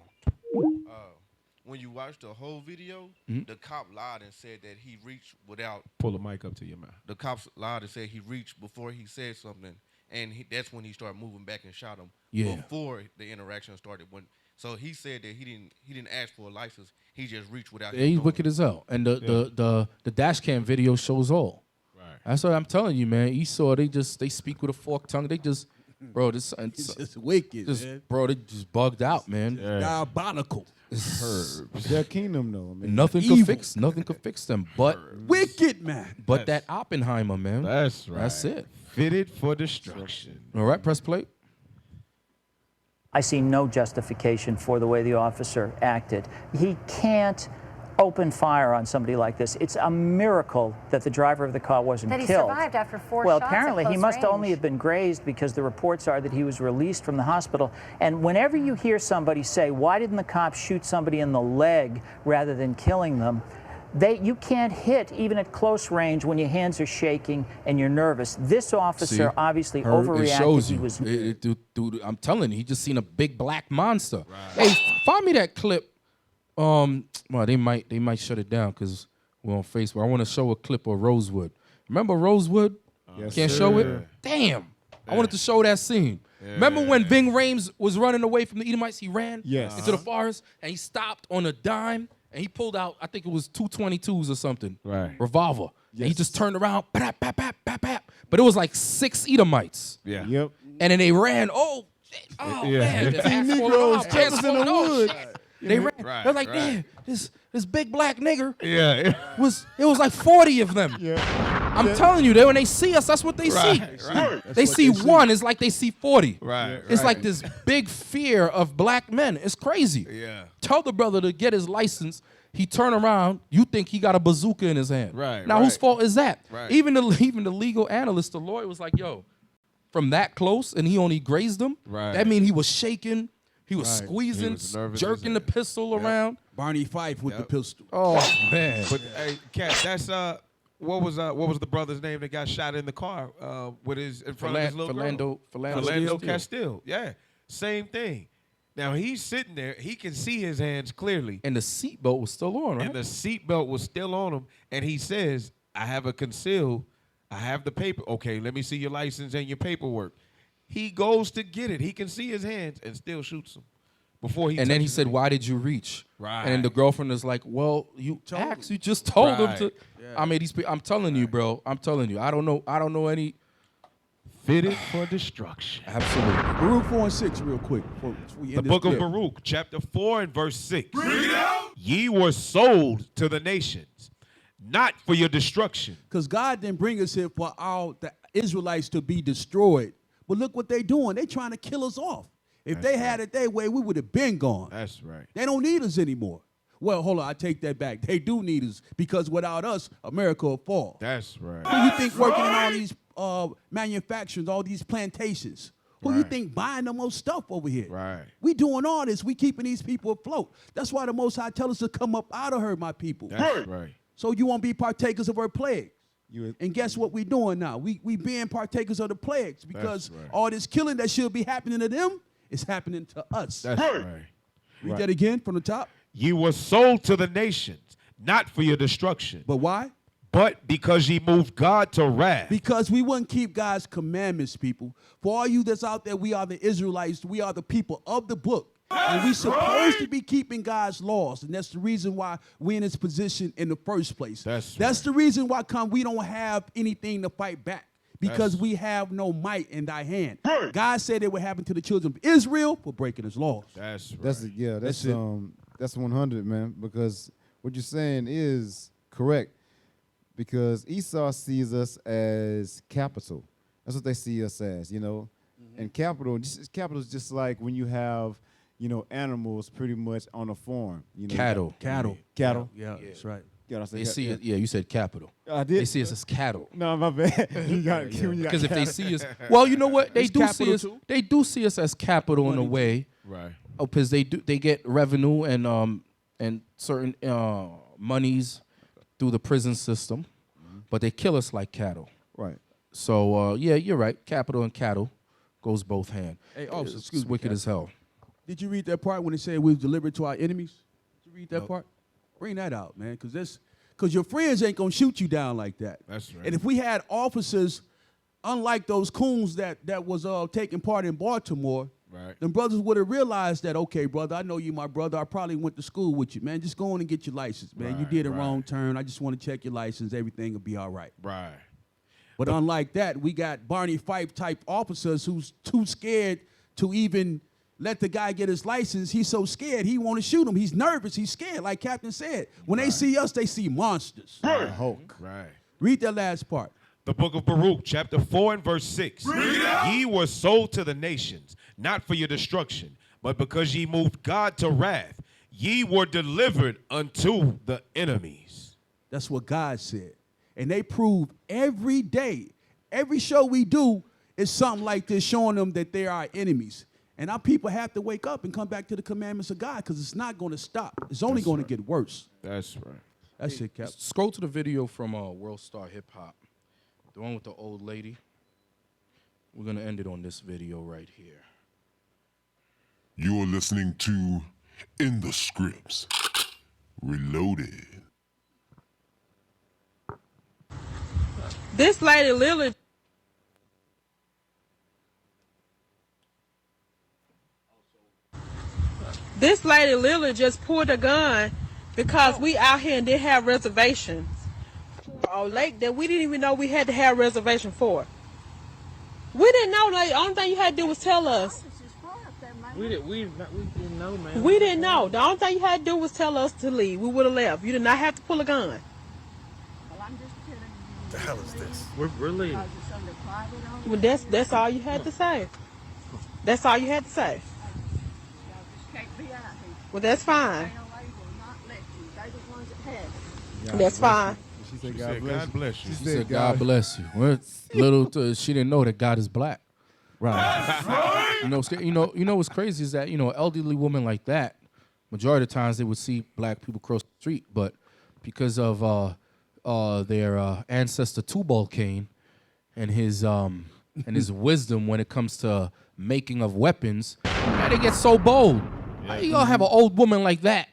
When you watch the whole video, Mhm. the cop lied and said that he reached without. Pull the mic up to your mouth. The cops lied and said he reached before he said something, and that's when he started moving back and shot him. Yeah. Before the interaction started, so he said that he didn't ask for a license. He just reached without. Yeah, he's wicked as hell. And the dash cam video shows all. Right. That's what I'm telling you, man. Esau, they speak with a forked tongue. They just, bro, this It's just wicked, man. bro, they just bugged out, man. Diabolical. It's their kingdom, though. I mean, Nothing could fix them, but wicked, man. But that Oppenheimer, man. That's right. That's it. Fitted for destruction. All right, press play. I see no justification for the way the officer acted. He can't open fire on somebody like this. It's a miracle that the driver of the car wasn't That he killed. survived after 4 Well, shots at apparently he close must range. only have been grazed because the reports are that he was released from the hospital. And whenever you hear somebody say, why didn't the cops shoot somebody in the leg rather than killing them? You can't hit even at close range when your hands are shaking and you're nervous. This officer obviously overreacted. It shows you. He was Dude, I'm telling you, he just seen a big black monster. Right. Hey, find me that clip. Well, they might shut it down because we're on Facebook. I want to show a clip of Rosewood. Remember Rosewood? Yes, Can't sir. show it? Damn. I wanted to show that scene. Remember when Ving Rhames was running away from the Edomites? He ran into the forest and he stopped on a dime and he pulled out, I think it was 222s or something. Right. Revolver. And he just turned around, bap, bap, bap, bap, bap. But it was like 6 Edomites. Yeah. Yep. And then they ran. Oh, shit. Oh, man. The axe falling off, pants falling off. They ran. Right, They're like, right. damn, this big black nigger. Yeah. It was like 40 of them. I'm telling you, when they see us, that's what they see. Right. They see one. It's like they see 40. Right. It's like this big fear of black men. It's crazy. Yeah. Tell the brother to get his license. He turn around. You think he got a bazooka in his hand. Right. Now, whose fault is that? Right. Even the legal analyst, the lawyer was like, yo, from that close, and he only grazed him. Right. That mean he was shaking. He was Right. squeezing, He was nervous jerking the pistol around. Barney Fife with the pistol. Oh man! But hey, Cat, that's what was the brother's name that got shot in the car with his in front of his little girl? Philando Castile. Yeah, same thing. Now he's sitting there. He can see his hands clearly, and the seatbelt was still on, right? And the seatbelt was still on him. And he says, "I have a concealed. I have the paper. Okay, let me see your license and your paperwork." He goes to get it. He can see his hands and still shoots him before he. And then he touches said, him. "Why did you reach?" Right. And then the girlfriend is like, "Well, you asked. You just told him to." Yeah. I mean, I'm telling you, bro. I'm telling you. I don't know any. Fitted for destruction. Absolutely. Baruch 4 and 6, real quick. Before we end The this book of clip. Baruch, chapter 4 and verse 6. Ye were sold to the nations, not for your destruction. Because God didn't bring us here for the Israelites to be destroyed. But look what they're doing. They're trying to kill us off. If they had it their way, we would have been gone. That's right. They don't need us anymore. Well, hold on, I take that back. They do need us because without us, America will fall. That's right. Who you think working in all these manufacturers, all these plantations? Who you think buying the most stuff over here? Right. We doing all this. We keeping these people afloat. That's why the Most High tell us to come up out of her, my people. That's right. So you won't be partakers of her plagues. And guess what we doing now? We being partakers of the plagues because all this killing that should be happening to them is happening to us. That's right. Read that again from the top. Ye were sold to the nations, not for your destruction. But why? But because ye moved God to wrath. Because we wouldn't keep God's commandments, people. For all you that's out there, we are the Israelites. We are the people of the book. And we supposed to be keeping God's laws. And that's the reason why we're in this position in the first place. That's the reason why we don't have anything to fight back. Because we have no might in thy hand. God said it would happen to the children of Israel for breaking his laws. That's right. That's 100, man. Because what you're saying is correct. Because Esau sees us as capital. That's what they see us as, you know. And capital is just like when you have, you know, animals pretty much on a farm. You know, Cattle. Yeah, that's right. They see it. Yeah, you said capital. I did. They see us as cattle. No, my bad. Because if they see us, well, you know what? They do see us. too. They do see us as capital in a way. Right. Oh, because they get revenue and certain monies through the prison system, but they kill us like cattle. Right. So yeah, you're right. Capital and cattle goes both hand. Hey, officer, It's excuse me, wicked Cap. as hell. Did you read that part when it said we've delivered to our enemies? Did you read that part? Bring that out, man, because your friends ain't gonna shoot you down like that. That's right. And if we had officers, unlike those coons that was taking part in Baltimore, Right. them brothers would have realized that, okay, brother, I know you, my brother. I probably went to school with you, man. Just go on and get your license, man. You Right, did a right. wrong turn. I just want to check your license. Everything will be all right. Right. But unlike that, we got Barney Fife type officers who's too scared to even let the guy get his license. He's so scared he want to shoot him. He's nervous. He's scared. Like Captain said, when they see us, they see monsters. Hulk. Right. Read that last part. The book of Baruch, chapter 4 and verse 6. Ye were sold to the nations, not for your destruction, but because ye moved God to wrath. Ye were delivered unto the enemies. That's what God said. And they prove every day, every show we do is something like this, showing them that they are our enemies. And our people have to wake up and come back to the commandments of God because it's not going to stop. It's only going to get worse. That's right. That's it, Cap. Scroll to the video from World Star Hip Hop, the one with the old lady. We're gonna end it on this video right here. You're listening to In the Scripts Reloaded. This lady literally just pulled a gun because we out here and didn't have reservations for a lake that we didn't even know we had to have reservation for. We didn't know. Like, the only thing you had to do was tell us. We didn't know, man. We didn't know. The only thing you had to do was tell us to leave. We would have left. You did not have to pull a gun. Well, I'm just telling you. The hell is this? We're leaving. Because it's under private ownership. Well, that's all you had to say. That's all you had to say. Y'all just can't be out here. Well, that's fine. They will not let you. They're the ones that have it. That's fine. She said, She God said, bless God you. bless you. She She said, God bless you. Well, she didn't know that God is black. Right. You know what's crazy is that, elderly women like that, majority of the times they would see black people cross the street, but because of their ancestor Tubal Cain and his wisdom when it comes to making of weapons, man, they get so bold. How you gonna have an old woman like that?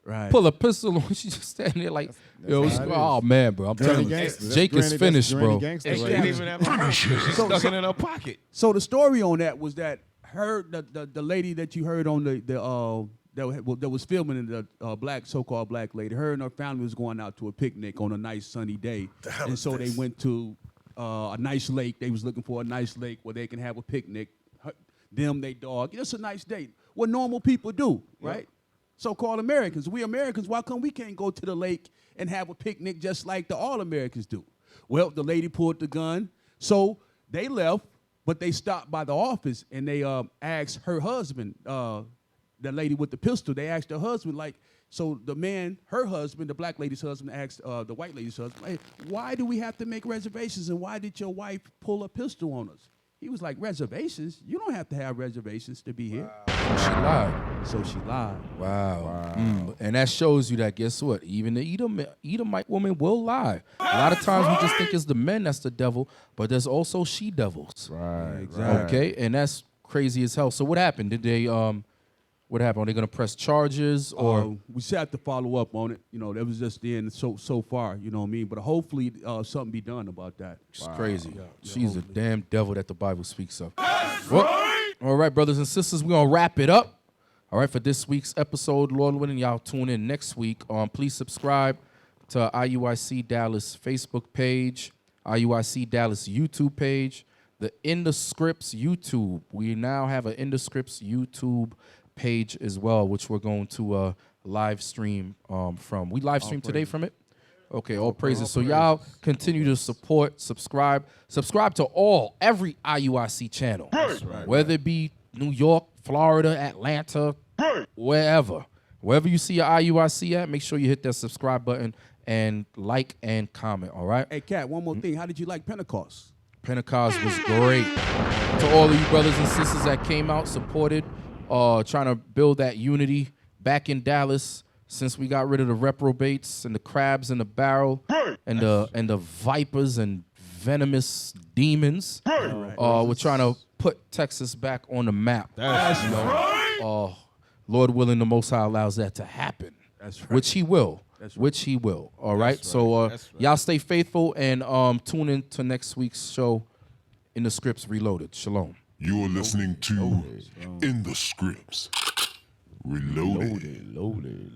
Right. Pull a pistol and she's just standing there like, oh man, bro. I'm telling you, Jake is finished, bro. And she didn't even have a She stuck it in her pocket. So the story on that was that the lady that you heard on that was filming in the so-called black lady, her and her family was going out to a picnic on a nice sunny day, and so they went to a nice lake. They was looking for a nice lake where they can have a picnic. They dog. It's a nice date. What normal people do, right? Yep. So-called Americans. We Americans, why come we can't go to the lake and have a picnic just like the all-Americans do? Well, the lady pulled the gun, so they left, but they stopped by the office and they asked her husband, the lady with the pistol, they asked her husband, so the man, her husband, the black lady's husband, asked the white lady's husband, hey, why do we have to make reservations and why did your wife pull a pistol on us? He was like, reservations? You don't have to have reservations to be here. She lied. So she lied. Wow. And that shows you that, guess what? Even the Edomite woman will lie. A lot of times we just think it's the men that's the devil, but there's also she-devils. Right, exactly. Okay? And that's crazy as hell. So what happened? Did they, what happened? Are they going to press charges or? We still have to follow up on it. That was just the end so far, you know what I mean? But hopefully something be done about that. It's crazy. Yeah, she's a damn devil that the Bible speaks of. All right, brothers and sisters, we're going to wrap it up. All right, for this week's episode, Lord willing, y'all tune in next week. Please subscribe to IUIC Dallas Facebook page, IUIC Dallas YouTube page, the In the Scripts YouTube. We now have an In the Scripts YouTube page as well, which we're going to live stream from. We live stream today from it? Okay, all praises. So y'all continue to support, subscribe to every IUIC channel. Whether it be New York, Florida, Atlanta, wherever you see your IUIC at, make sure you hit that subscribe button and like and comment, all right? Hey, Kat, one more thing. How did you like Pentecost? Pentecost was great. To all of you brothers and sisters that came out, supported, trying to build that unity back in Dallas since we got rid of the reprobates and the crabs in the barrel and the vipers and venomous demons. We're trying to put Texas back on the map. Lord willing, the Most High allows that to happen. That's right. Which He will. Which He will. All right. So y'all stay faithful and tune in to next week's show, In the Scripts Reloaded. Shalom. You are listening to In the Scripts Reloaded. Loaded.